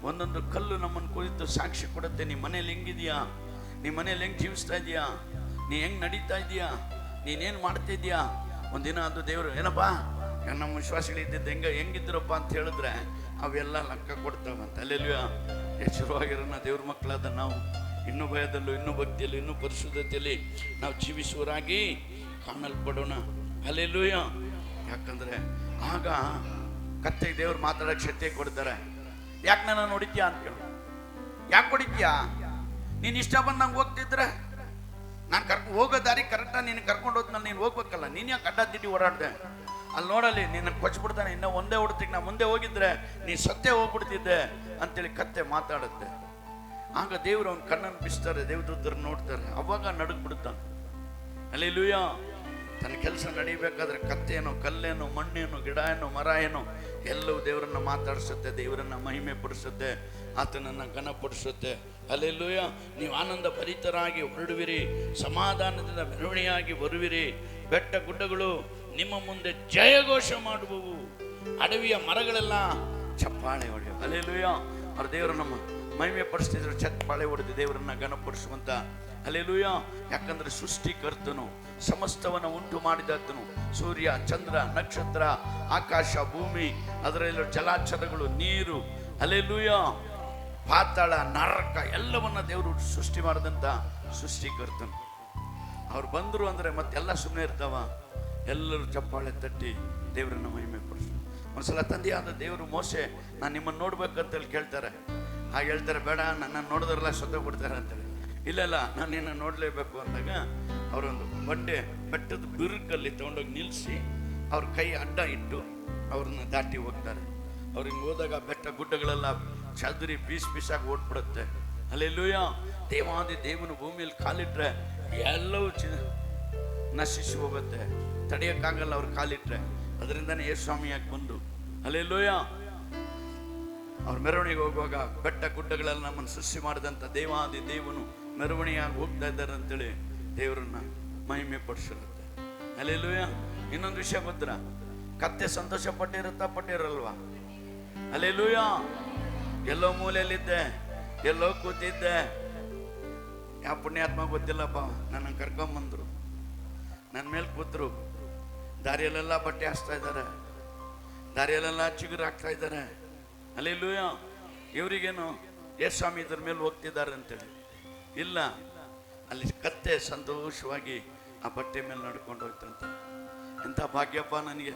ಒಂದೊಂದು ಕಲ್ಲು ನಮ್ಮನ್ನು ಕುರಿತು ಸಾಕ್ಷಿ ಕೊಡುತ್ತೆ. ನಿಮ್ಮ ಮನೇಲಿ ಹೆಂಗಿದೆಯಾ, ನಿಮ್ಮ ಮನೇಲಿ ಹೆಂಗೆ ಜೀವಿಸ್ತಾ ಇದೆಯಾ, ನೀ ಹೆಂಗೆ ನಡೀತಾ ಇದೆಯಾ, ನೀನೇನು ಮಾಡ್ತಿದ್ಯಾ. ಒಂದಿನ ಅದು ದೇವರು ಏನಪ್ಪ ನಮ್ಮ ವಿಶ್ವಾಸಿಗಳಿದ್ದಿದ್ದು ಹೆಂಗಿದ್ರಪ್ಪ ಅಂತ ಹೇಳಿದ್ರೆ ಅವೆಲ್ಲ ಲೆಕ್ಕ ಕೊಡ್ತಾವಂತ. ಅಲ್ಲೆಲ್ಲೂಯಾ. ಎಚ್ಚರವಾಗಿರೋಣ ದೇವ್ರ ಮಕ್ಕಳಾದ ನಾವು ಇನ್ನೂ ಭಯದಲ್ಲೂ, ಇನ್ನೂ ಭಕ್ತಿಯಲ್ಲೂ, ಇನ್ನೂ ಪರಿಶುದ್ಧತೆಯಲ್ಲಿ ನಾವು ಜೀವಿಸುವರಾಗಿ ಕಾಣಲ್ಪಡೋಣ. ಅಲ್ಲೆಲ್ಲೂಯಾ. ಯಾಕಂದ್ರೆ ಆಗ ಕತ್ತೆಗೆ ದೇವ್ರು ಮಾತಾಡೋಕ್ಕೆ ಶಕ್ತಿ ಕೊಡ್ತಾರೆ. ಯಾಕೆ ನನ್ನ ಹೊಡಿತೀಯಾ ಅಂತ ಹೇಳು. ಯಾಕೆ ಹೊಡಿತೀಯಾ? ನೀನು ಇಷ್ಟ ಬಂದಂಗೆ ಹೋಗ್ತಿದ್ರೆ ನಾನು ಹೋಗೋ ದಾರಿ ಕರೆಕ್ಟಾಗಿ ನೀನು ಕರ್ಕೊಂಡು ಹೋದ್ಮೇಲೆ ನೀನು ಹೋಗ್ಬೇಕಲ್ಲ. ನೀನು ಯಾಕೆ ಅಡ್ಡಾದಿಡ್ಡಿ ಓಡಾಡ್ದೆ? ಅಲ್ಲಿ ನೋಡಲಿ ನಿನ್ನ ಕೊಚ್ಬಿಡ್ತಾನೆ. ಇನ್ನೂ ಒಂದೇ ಹೊಡ್ತಿಗೆ ನಾ ಮುಂದೆ ಹೋಗಿದ್ರೆ ನೀನು ಸತ್ತೇ ಹೋಗ್ಬಿಡ್ತಿದ್ದೆ ಅಂತೇಳಿ ಕತ್ತೆ ಮಾತಾಡುತ್ತೆ. ಆಗ ದೇವರು ಅವನ ಕಣ್ಣನ್ನು ಬಿಸ್ತಾರೆ, ದೇವದೂತರು ನೋಡ್ತಾರೆ. ಅವಾಗ ನಡುಗ್ಬಿಡ್ತಾನೆ. ಹಲ್ಲೆಲೂಯಾ. ತನ್ನ ಕೆಲಸ ನಡೀಬೇಕಾದ್ರೆ ಕತ್ತೇನೋ, ಕಲ್ಲೇನೋ, ಮಣ್ಣೇನೋ, ಗಿಡ ಏನೋ, ಮರ ಏನೋ ಎಲ್ಲವೂ ದೇವರನ್ನ ಮಾತಾಡಿಸುತ್ತೆ, ದೇವರನ್ನ ಮಹಿಮೆ ಪಡಿಸುತ್ತೆ, ಆತನನ್ನು ಘನಪಡಿಸುತ್ತೆ. ಹಲ್ಲೆಲೂಯಾ. ನೀವು ಆನಂದ ಭರಿತರಾಗಿ ಹೊರಡುವಿರಿ, ಸಮಾಧಾನದಿಂದ ಮೆರವಣಿಯಾಗಿ ಬರುವಿರಿ. ಬೆಟ್ಟ ಗುಡ್ಡಗಳು ನಿಮ್ಮ ಮುಂದೆ ಜಯಘೋಷ ಮಾಡುವವು. ಅಡವಿಯ ಮರಗಳೆಲ್ಲ ಚಪ್ಪಾಳೆ ಹೊಡೆಯುವ. ಹಲ್ಲೆಲೂಯಾ. ಅವ್ರ ದೇವರು ನಮ್ಮ ಮಹಿಮೆ ಪಡಿಸ್ತಿದ್ರು, ಚಪ್ಪಾಳೆ ಹೊಡೆದು ದೇವರನ್ನ ಘನಪಡಿಸುವಂತ. ಹಲ್ಲೆಲೂಯ. ಯಾಕಂದ್ರೆ ಸೃಷ್ಟಿಕರ್ತನು, ಸಮಸ್ತವನ್ನ ಉಂಟು ಮಾಡಿದಾತನು, ಸೂರ್ಯ, ಚಂದ್ರ, ನಕ್ಷತ್ರ, ಆಕಾಶ, ಭೂಮಿ, ಅದರಲ್ಲಿರೋ ಜಲಾಚರಗಳು, ನೀರು, ಹಲ್ಲೆಲೂಯ, ಪಾತಾಳ, ನರಕ ಎಲ್ಲವನ್ನ ದೇವರು ಸೃಷ್ಟಿ ಮಾಡಿದಂತ ಸೃಷ್ಟಿಕರ್ತನು. ಅವ್ರು ಬಂದರು ಅಂದ್ರೆ ಮತ್ತೆಲ್ಲ ಸುಮ್ಮನೆ ಇರ್ತಾವ? ಎಲ್ಲರೂ ಚಪ್ಪಾಳೆ ತಟ್ಟಿ ದೇವರನ್ನ ಮಹಿಮೆ ಪಡಿಸ್. ಒಂದ್ಸಲ ತಂದೆಯಾದ ದೇವರು ಮೋಸೆ, ನಾನು ನಿಮ್ಮನ್ನು ನೋಡ್ಬೇಕಂತೇಳಿ ಕೇಳ್ತಾರೆ. ಹಾಗೆ ಹೇಳ್ತಾರೆ, ಬೇಡ ನನ್ನನ್ನು ನೋಡಿದ್ರಲ್ಲ ಸತ್ತೋಗ್ಬಿಡ್ತಾರೆ ಅಂತೇಳಿ. ಇಲ್ಲ ನಾನು ನಿನ್ನ ನೋಡಲೇಬೇಕು ಅಂದಾಗ ಅವರೊಂದು ಬೆಟ್ಟದ ಬಿರುಕಲ್ಲಿ ತಗೊಂಡೋಗಿ ನಿಲ್ಲಿಸಿ ಅವ್ರ ಕೈ ಅಡ್ಡ ಇಟ್ಟು ಅವ್ರನ್ನ ದಾಟಿ ಹೋಗ್ತಾರೆ. ಅವ್ರಿಗೆ ಹೋದಾಗ ಬೆಟ್ಟ ಗುಡ್ಡಗಳೆಲ್ಲ ಚದುರಿ ಪೀಸಾಗಿ ಓಡ್ಬಿಡುತ್ತೆ. ಹಲ್ಲೆಲೂಯ. ದೇವಾದಿ ದೇವನು ಭೂಮಿಯಲ್ಲಿ ಕಾಲಿಟ್ರೆ ಎಲ್ಲವೂ ನಶಿಸಿ ಹೋಗುತ್ತೆ, ತಡೆಯೋಕ್ಕಾಗಲ್ಲ ಅವ್ರು ಕಾಲಿಟ್ರೆ. ಅದರಿಂದನೇ ಯೇಸು ಸ್ವಾಮಿಯಾಗಿ ಬಂದು, ಹಲ್ಲೆಲೂಯ, ಅವ್ರ ಮೆರವಣಿಗೆ ಹೋಗುವಾಗ ಬೆಟ್ಟ ಗುಡ್ಡಗಳೆಲ್ಲ ನಮ್ಮನ್ನು ಸೃಷ್ಟಿ ಮಾಡಿದಂಥ ದೇವಾದಿ ದೇವನು ಮೆರವಣಿಯಾಗಿ ಹೋಗ್ತಾ ಇದ್ದಾರೆ ಅಂತೇಳಿ ದೇವರನ್ನ ಮಹಿಮೆ ಪಡಿಸಿರುತ್ತೆ. ಹಲ್ಲೆಲೂಯ. ಇನ್ನೊಂದು ವಿಷಯ ಗೊತ್ತರ, ಕತ್ತೆ ಸಂತೋಷ ಪಟ್ಟಿರಲ್ವಾ? ಹಲ್ಲೆಲೂಯ. ಎಲ್ಲೋ ಮೂಲೆಯಲ್ಲಿದ್ದೆ, ಎಲ್ಲೋ ಕೂತಿದ್ದೆ, ಯಾವ ಪುಣ್ಯಾತ್ಮ ಗೊತ್ತಿಲ್ಲಪ್ಪ, ನನ್ನ ಕರ್ಕೊಂಬಂದ್ರು, ನನ್ನ ಮೇಲೆ ಕೂತರು, ದಾರಿಯಲ್ಲೆಲ್ಲ ಬಟ್ಟೆ ಹಾಸ್ತಾ ಇದ್ದಾರೆ, ದಾರಿಯಲ್ಲೆಲ್ಲ ಚಿಗುರು ಹಾಕ್ತಾ ಇದ್ದಾರೆ. ಹಲ್ಲೆಲೂಯ. ಇವರಿಗೇನು ಯೇಸು ಸ್ವಾಮಿ ಇದ್ರ ಮೇಲೆ ಹೋಗ್ತಿದ್ದಾರೆ ಅಂತೇಳಿ ಇಲ್ಲ, ಅಲ್ಲಿ ಕತ್ತೆ ಸಂತೋಷವಾಗಿ ಆ ಬಟ್ಟೆ ಮೇಲೆ ನಡ್ಕೊಂಡು ಹೋಗ್ತಂತೆ. ಎಂಥ ಭಾಗ್ಯಪ್ಪ ನನಗೆ,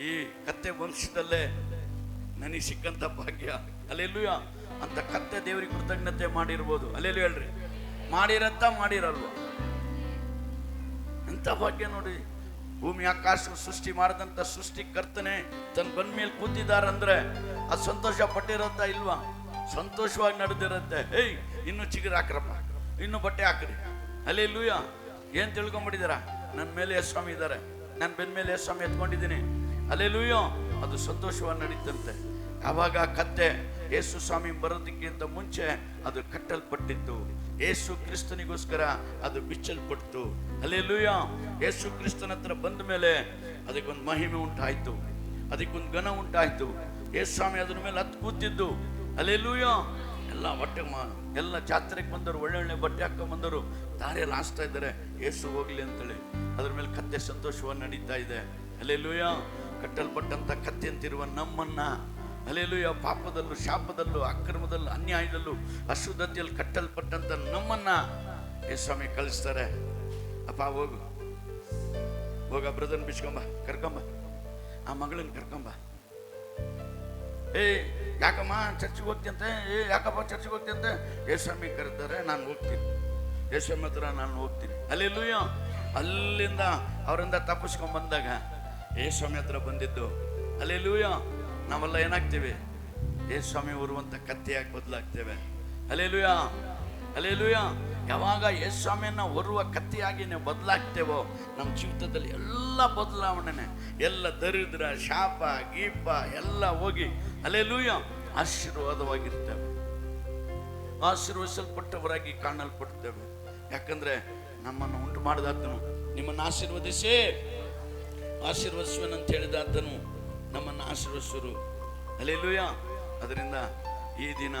ಈ ಕತ್ತೆ ವಂಶದಲ್ಲೇ ನನಗೆ ಸಿಕ್ಕಂಥ ಭಾಗ್ಯ. ಹಲ್ಲೆಲೂಯ. ಅಂತ ಕತ್ತೆ ದೇವರಿಗೆ ಕೃತಜ್ಞತೆ ಮಾಡಿರ್ಬೋದು. ಹಲ್ಲೆಲೂಯ ಹೇಳ್ರಿ, ಮಾಡಿರತ್ತ ಮಾಡಿರಲ್ವ? ಎಂಥ ಭಾಗ್ಯ ನೋಡಿ. ಭೂಮಿ ಆಕಾಶ ಸೃಷ್ಟಿ ಮಾಡಿದಂಥ ಸೃಷ್ಟಿಕರ್ತನೆ ತನ್ನ ಬಂದ ಮೇಲೆ ಕೂತಿದ್ದಾರಂದ್ರೆ ಅದು ಸಂತೋಷ ಪಟ್ಟಿರತ್ತ ಇಲ್ವಾ? ಸಂತೋಷವಾಗಿ ನಡೆದಿರುತ್ತೆ. ಹೇಯ್, ಇನ್ನೂ ಚಿಗುರು ಹಾಕ್ರಪ್ಪ, ಇನ್ನೂ ಬಟ್ಟೆ ಹಾಕ್ರಿ. ಹಲ್ಲೆಲೂಯ. ಏನು ತಿಳ್ಕೊಂಬಿಟ್ಟಿದ್ದೀರಾ? ನನ್ನ ಮೇಲೆ ಯೇಸು ಸ್ವಾಮಿ ಇದ್ದಾರೆ, ನನ್ನ ಬೆನ್ನ ಮೇಲೆ ಯೇಸು ಸ್ವಾಮಿ ಎತ್ಕೊಂಡಿದ್ದೀನಿ. ಹಲ್ಲೆಲೂಯ. ಅದು ಸಂತೋಷವಾಗಿ ನಡೀತಂತೆ. ಆವಾಗ ಕತ್ತೆ ಯೇಸು ಸ್ವಾಮಿ ಬರೋದಕ್ಕಿಂತ ಮುಂಚೆ ಅದು ಕಟ್ಟಲ್ಪಟ್ಟಿತ್ತು. ಯೇಸು ಕ್ರಿಸ್ತನಿಗೋಸ್ಕರ ಅದು ಬಿಚ್ಚಲ್ಪಡ್ತು. ಹಲ್ಲೆಲೂಯ. ಯೇಸು ಕ್ರಿಸ್ತನ ಹತ್ರ ಬಂದ ಮೇಲೆ ಅದಕ್ಕೊಂದು ಮಹಿಮೆ ಉಂಟಾಯ್ತು, ಅದಕ್ಕೊಂದು ಘನ ಉಂಟಾಯ್ತು. ಯೇಸು ಸ್ವಾಮಿ ಅದ್ರ ಮೇಲೆ ಹತ್ತು ಕೂತಿದ್ದು. ಹಲ್ಲೆಲೂಯ. ಎಲ್ಲ ಬಟ್ಟೆ ಎಲ್ಲ ಜಾತ್ರೆಗೆ ಬಂದವರು ಒಳ್ಳೆ ಬಟ್ಟೆ ಹಾಕೊಂಡ್ಬಂದವರು ದಾರಿಯಲ್ಲಿ ಹಾಸ್ತಾ ಇದ್ದಾರೆ, ಯೇಸು ಹೋಗ್ಲಿ ಅಂತೇಳಿ. ಅದ್ರ ಮೇಲೆ ಕತ್ತೆ ಸಂತೋಷವಾಗಿ ನಡೀತಾ ಇದೆ. ಹಲ್ಲೆಲೂಯ. ಕಟ್ಟಲ್ಪಟ್ಟಂತ ಕತ್ತೆ ಅಂತಿರುವ ನಮ್ಮನ್ನ, ಹಲ್ಲೆಲೂಯ, ಪಾಪದಲ್ಲೂ ಶಾಪದಲ್ಲೂ ಅಕ್ರಮದಲ್ಲೂ ಅನ್ಯಾಯದಲ್ಲೂ ಅಶುದ್ಧತೆಯಲ್ಲಿ ಕಟ್ಟಲ್ಪಟ್ಟಂತ ನಮ್ಮನ್ನ ಯೇಸು ಸ್ವಾಮಿ ಕಳಿಸ್ತಾರೆ. ಅಪ್ಪ ಹೋಗ ಬ್ರದರ್ನ ಬಿಚ್ಕೊಂಬ, ಕರ್ಕೊಂಬ, ಆ ಮಗಳನ್ನ ಕರ್ಕೊಂಬ. ಯಾಕಮ್ಮ ಚರ್ಚಿಗೆ ಹೋಗ್ತಿಂತೆ? ಯಾಕಪ್ಪ ಚರ್ಚಿಗೆ ಹೋಗ್ತಿಂತೆ? ಯೇಸು ಸ್ವಾಮಿ ಕರೀತಾರೆ, ನಾನು ಹೋಗ್ತೀನಿ, ಯೇಸು ಸ್ವಾಮಿ ಹತ್ರ ನಾನು ಹೋಗ್ತೀನಿ. ಹಲ್ಲೆಲೂಯ. ಅಲ್ಲಿಂದ ಅವರಿಂದ ತಪ್ಪಿಸ್ಕೊಂಡ್ ಬಂದಾಗ ಯೇಸು ಸ್ವಾಮಿ ಹತ್ರ ಬಂದಿದ್ದು. ಹಲ್ಲೆಲೂಯ. ನಾವೆಲ್ಲ ಏನಾಗ್ತೀವಿ? ಯೇಸು ಸ್ವಾಮಿ ಉರುವಂತ ಕತ್ತೆಯಾಗಿ ಬದಲಾಗ್ತೇವೆ. ಹಲ್ಲೆಲೂಯ. ಹಲ್ಲೆಲೂಯ. ಯಾವಾಗ ಯೇಸು ಸ್ವಾಮಿಯನ್ನ ಹೊರುವ ಕತ್ತಿಯಾಗಿ ನೀವು ಬದಲಾಗ್ತೇವೋ ನಮ್ಮ ಜೀವಿತದಲ್ಲಿ ಎಲ್ಲ ಬದಲಾವಣೆ, ಎಲ್ಲ ದರಿದ್ರ, ಶಾಪ, ಗೀಪ ಎಲ್ಲ ಹೋಗಿ ಹಲ್ಲೆಲೂಯ ಆಶೀರ್ವಾದವಾಗಿರ್ತೇವೆ, ಆಶೀರ್ವದಿಸಲ್ಪಟ್ಟವರಾಗಿ ಕಾಣಲ್ಪಡ್ತೇವೆ. ಯಾಕಂದ್ರೆ ನಮ್ಮನ್ನು ಉಂಟು ಮಾಡಿದಾತನು ನಿಮ್ಮನ್ನು ಆಶೀರ್ವದಿಸುವನಂತ ಹೇಳಿದಾತನು ನಮ್ಮನ್ನು ಆಶೀರ್ವದಿಸರು. ಹಲ್ಲೆಲೂಯ. ಅದರಿಂದ ಈ ದಿನ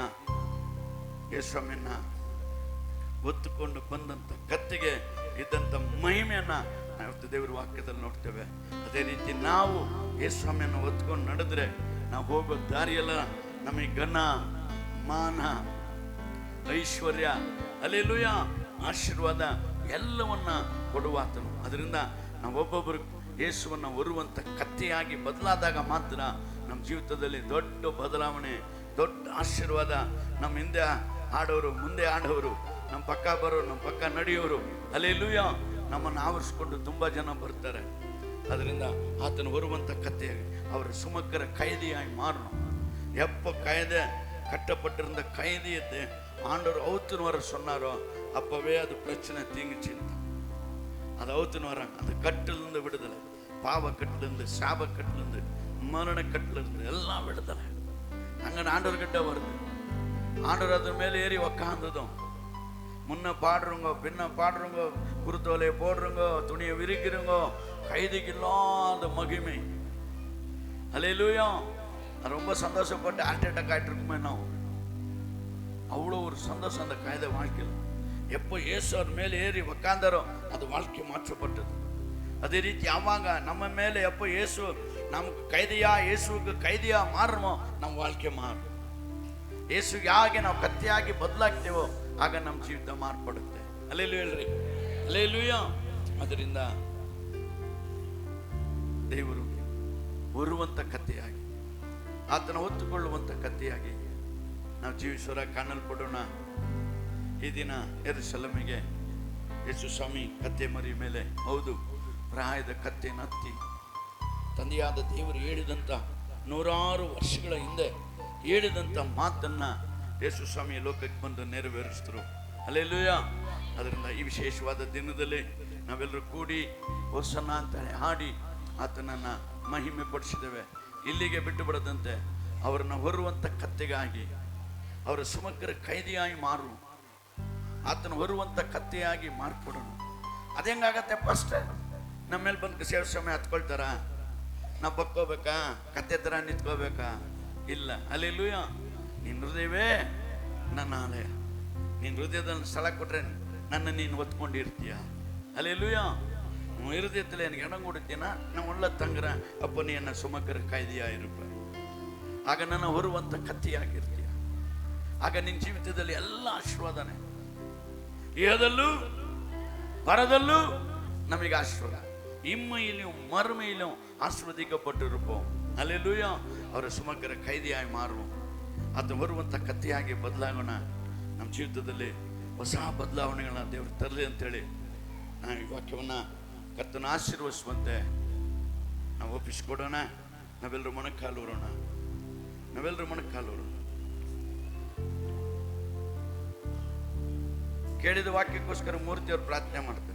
ಯೇಸು ಸ್ವಾಮಿಯನ್ನ ಹೊತ್ತುಕೊಂಡು ಬಂದಂಥ ಕತ್ತಿಗೆ ಇದ್ದಂಥ ಮಹಿಮೆಯನ್ನ ನಾವು ದೇವರ ವಾಕ್ಯದಲ್ಲಿ ನೋಡ್ತೇವೆ. ಅದೇ ರೀತಿ ನಾವು ಯೇಸು ಸ್ವಾಮಿಯನ್ನು ಹೊತ್ಕೊಂಡು ನಡೆದ್ರೆ ನಾವು ಹೋಗೋ ದಾರಿಯೆಲ್ಲ ನಮಗೆ ಘನ, ಮಾನ, ಐಶ್ವರ್ಯ, ಹಲ್ಲೆಲೂಯ, ಆಶೀರ್ವಾದ ಎಲ್ಲವನ್ನ ಕೊಡುವಾತನು. ಅದರಿಂದ ನಾವು ಒಬ್ಬೊಬ್ಬರು ಯೇಸುವನ್ನು ಹೊರುವಂಥ ಕತ್ತಿಯಾಗಿ ಬದಲಾದಾಗ ಮಾತ್ರ ನಮ್ಮ ಜೀವಿತದಲ್ಲಿ ದೊಡ್ಡ ಬದಲಾವಣೆ, ದೊಡ್ಡ ಆಶೀರ್ವಾದ. ನಮ್ಮ ಹಿಂದೆ ಆಡೋರು, ಮುಂದೆ ಆಡೋರು, ನಮ್ಮ ಪಕ್ಕ ಬರೋರು, ನಮ್ಮ ಪಕ್ಕ ನಡೆಯೋರು, ಹಲ್ಲೆಲೂಯ, ನಮ್ಮನ್ನು ಆವರಿಸ್ಕೊಂಡು ತುಂಬ ಜನ ಬರ್ತಾರೆ. ಅದರಿಂದ ಆತನು ಹೊರುವಂಥ ಕಥೆಯಾಗಿ ಅವರ ಸುಮಕ್ಕರ ಕೈದಿಯಾಗಿ ಮಾರணும். எப்போ கைதை கட்டப்பட்டிருந்த கைதியத்தை ஆண்டவர் அவுத்துன்னு வர சொன்னாரோ அப்பவே அது பிரச்சனை தீங்குச்சின்னு. அது அவுத்துன்னு வராங்க. அந்த கட்டிலிருந்து விடுதலை, பாவக்கட்டிலிருந்து, சாபக்கட்டிலிருந்து, மரணக்கட்டிலிருந்து எல்லாம் விடுதலை அங்கே ஆண்டவர்கிட்ட வருது. ஆண்டவர் அது மேலே ஏறி உக்காந்ததும் முன்ன பாடுறவங்க, பின்ன பாடுறவங்க, குருத்தோலையை போடுறவங்க, துணியை விரிக்கிறவங்க, கைதிக்கு இல்லாத மகிமை. அல்லேலூயா. ரொம்ப சந்தோஷப்பட்டு ஹார்ட் அட்டாக் ஆகிட்டு இருக்குமே. ஒரு சந்தோஷம் அந்த கைத வாழ்க்கையில். எப்போ இயேசு ಅವ್ರ ಮೇಲೆ ஏறி உக்காந்தாரோ ಅದು வாழ்க்கை மாற்றப்பட்டது. ಅದೇ ರೀತಿ ಯಾವಾಗ ನಮ್ಮ ಮೇಲೆ எப்போ இயேசு நமக்கு கைதியா, இயேசுவுக்கு கைದಿಯಾ ಮಾರಮೋ ನಮ್ಮ வாழ்க்கை ಮಾರು. ಯೇಸುಗೆ ಹಾಗೆ ನಾವು ಕತ್ತಿಯಾಗಿ ಬದಲಾಗ್ತೇವೋ ಆಗ ನಮ್ಮ ಜೀವಿತ ಮಾರ್ಪಡುತ್ತೆ. ಅಲ್ಲೇಲೂಯಾ ಹೇಳ್ರಿ, ಅಲ್ಲೇಲೂಯಾ. ಅದರಿಂದ ದೇವರು ಹೊರುವಂತ ಕತ್ತಿಯಾಗಿ, ಆತನ ಹೊತ್ತುಕೊಳ್ಳುವಂತ ಕತ್ತಿಯಾಗಿ ನಾವು ಜೀವಿಸುವ ಕಾಣಲ್ಪಡೋಣ. ಈ ದಿನ ಯೆರೂಸಲೇಮಿಗೆ ಯೇಸು ಸ್ವಾಮಿ ಕತ್ತೆ ಮರಿ ಮೇಲೆ, ಹೌದು, ಪ್ರಾಯದ ಕತ್ತೆಯನ್ನು ಹತ್ತಿ ತಂದೆಯಾದ ದೇವರು ಹೇಳಿದಂಥ 100 ವರ್ಷಗಳ ಹಿಂದೆ ಹೇಳಿದಂಥ ಮಾತನ್ನ ಯೇಸು ಸ್ವಾಮಿ ಲೋಕಕ್ಕೆ ಬಂದು ನೆರವೇರಿಸಿದ್ರು. ಹಲ್ಲೆಲೂಯಾ. ಅದರಿಂದ ಈ ವಿಶೇಷವಾದ ದಿನದಲ್ಲಿ ನಾವೆಲ್ಲರೂ ಕೂಡಿ ಹೊಸನ್ನ ಅಂತ ಹಾಡಿ ಆತನನ್ನ ಮಹಿಮೆ ಪಡಿಸಿದ್ದೇವೆ. ಇಲ್ಲಿಗೆ ಬಿಟ್ಟು ಬಿಡದಂತೆ ಅವರನ್ನ ಹೊರುವಂಥ ಕತ್ತೆಗಾಗಿ, ಅವರ ಸಮಗ್ರ ಕೈದಿಯಾಗಿ ಮಾರು, ಆತನ ಹೊರುವಂಥ ಕತ್ತೆಯಾಗಿ ಮಾರ್ಪಡೋಣ. ಅದು ಹೆಂಗಾಗತ್ತೆ? ಫಸ್ಟ್ ನಮ್ಮ ಮೇಲೆ ಬಂದು ಸೇವೆ ಸಮಯ ಹತ್ಕೊಳ್ತಾರ, ನಾವು ಬಕ್ಕೋಬೇಕಾ, ಕತ್ತೆ ಥರ ನಿಂತ್ಕೋಬೇಕಾ? ಇಲ್ಲ. ಹಲ್ಲೆಲೂಯಾ. ನಿನ್ನ ಹೃದಯವೇ ನನ್ನ ಆಲಯ, ನಿನ್ನ ಹೃದಯದಲ್ಲಿ ಸ್ಥಳ ಕೊಟ್ರೆ ನನ್ನ ನೀನು ಒತ್ಕೊಂಡಿರ್ತೀಯ. ಹಲ್ಲೆಲೂಯಾ. ಹೃದಯದಲ್ಲಿ ನನಗೆ ಎಣಗೂಡುತ್ತೀನ, ನಾವು ಒಳ್ಳೆ ತಂಗ್ರ ಅಪ್ಪ ನೀನ ಸುಮಗ್ರ ಕಾಯ್ದೆಯಾಗಿರುತ್ತ, ಆಗ ನನ್ನ ಹೊರುವಂಥ ಕತ್ತಿಯಾಗಿರ್ತೀಯ. ಆಗ ನಿನ್ನ ಜೀವಿತದಲ್ಲಿ ಎಲ್ಲ ಆಶೀರ್ವಾದನೆ, ಇಹದಲ್ಲೂ ಪರದಲ್ಲೂ ನಮಗೆ ಆಶೀರ್ವಾದ. ಇಮ್ಮೈயிலும் மறுமையிலும் ஆசீர்வதிக்கப்பட்டிருப்போம். ಹಲ್ಲೆಲೂಯಾ. ಅವರ ಸಮಗ್ರ ಕೈದಿಯಾಗಿ ಮಾರುவோம். ಅದು ಬರುವಂಥ ಕತ್ತಿಯಾಗಿ ಬದಲಾಗೋಣ. ನಮ್ಮ ಜೀವಿತದಲ್ಲಿ ಹೊಸ ಬದಲಾವಣೆಗಳನ್ನ ದೇವರು ತರಲಿ ಅಂತೇಳಿ ನಾವು ಈ ವಾಕ್ಯವನ್ನು ಕರ್ತನ ಆಶೀರ್ವದಿಸುವಂತೆ ನಾವು ಒಪ್ಪಿಸಿಕೊಡೋಣ. ನಾವೆಲ್ಲರೂ ಮೊಣಕಾಲೂರೋಣ, ನಾವೆಲ್ಲರೂ ಮೊಣಕಾಲೂರೋಣ. ಕೇಳಿದ ವಾಕ್ಯಕ್ಕೋಸ್ಕರ ಮೂರ್ತಿಯವರು ಪ್ರಾರ್ಥನೆ ಮಾಡ್ತಾರೆ.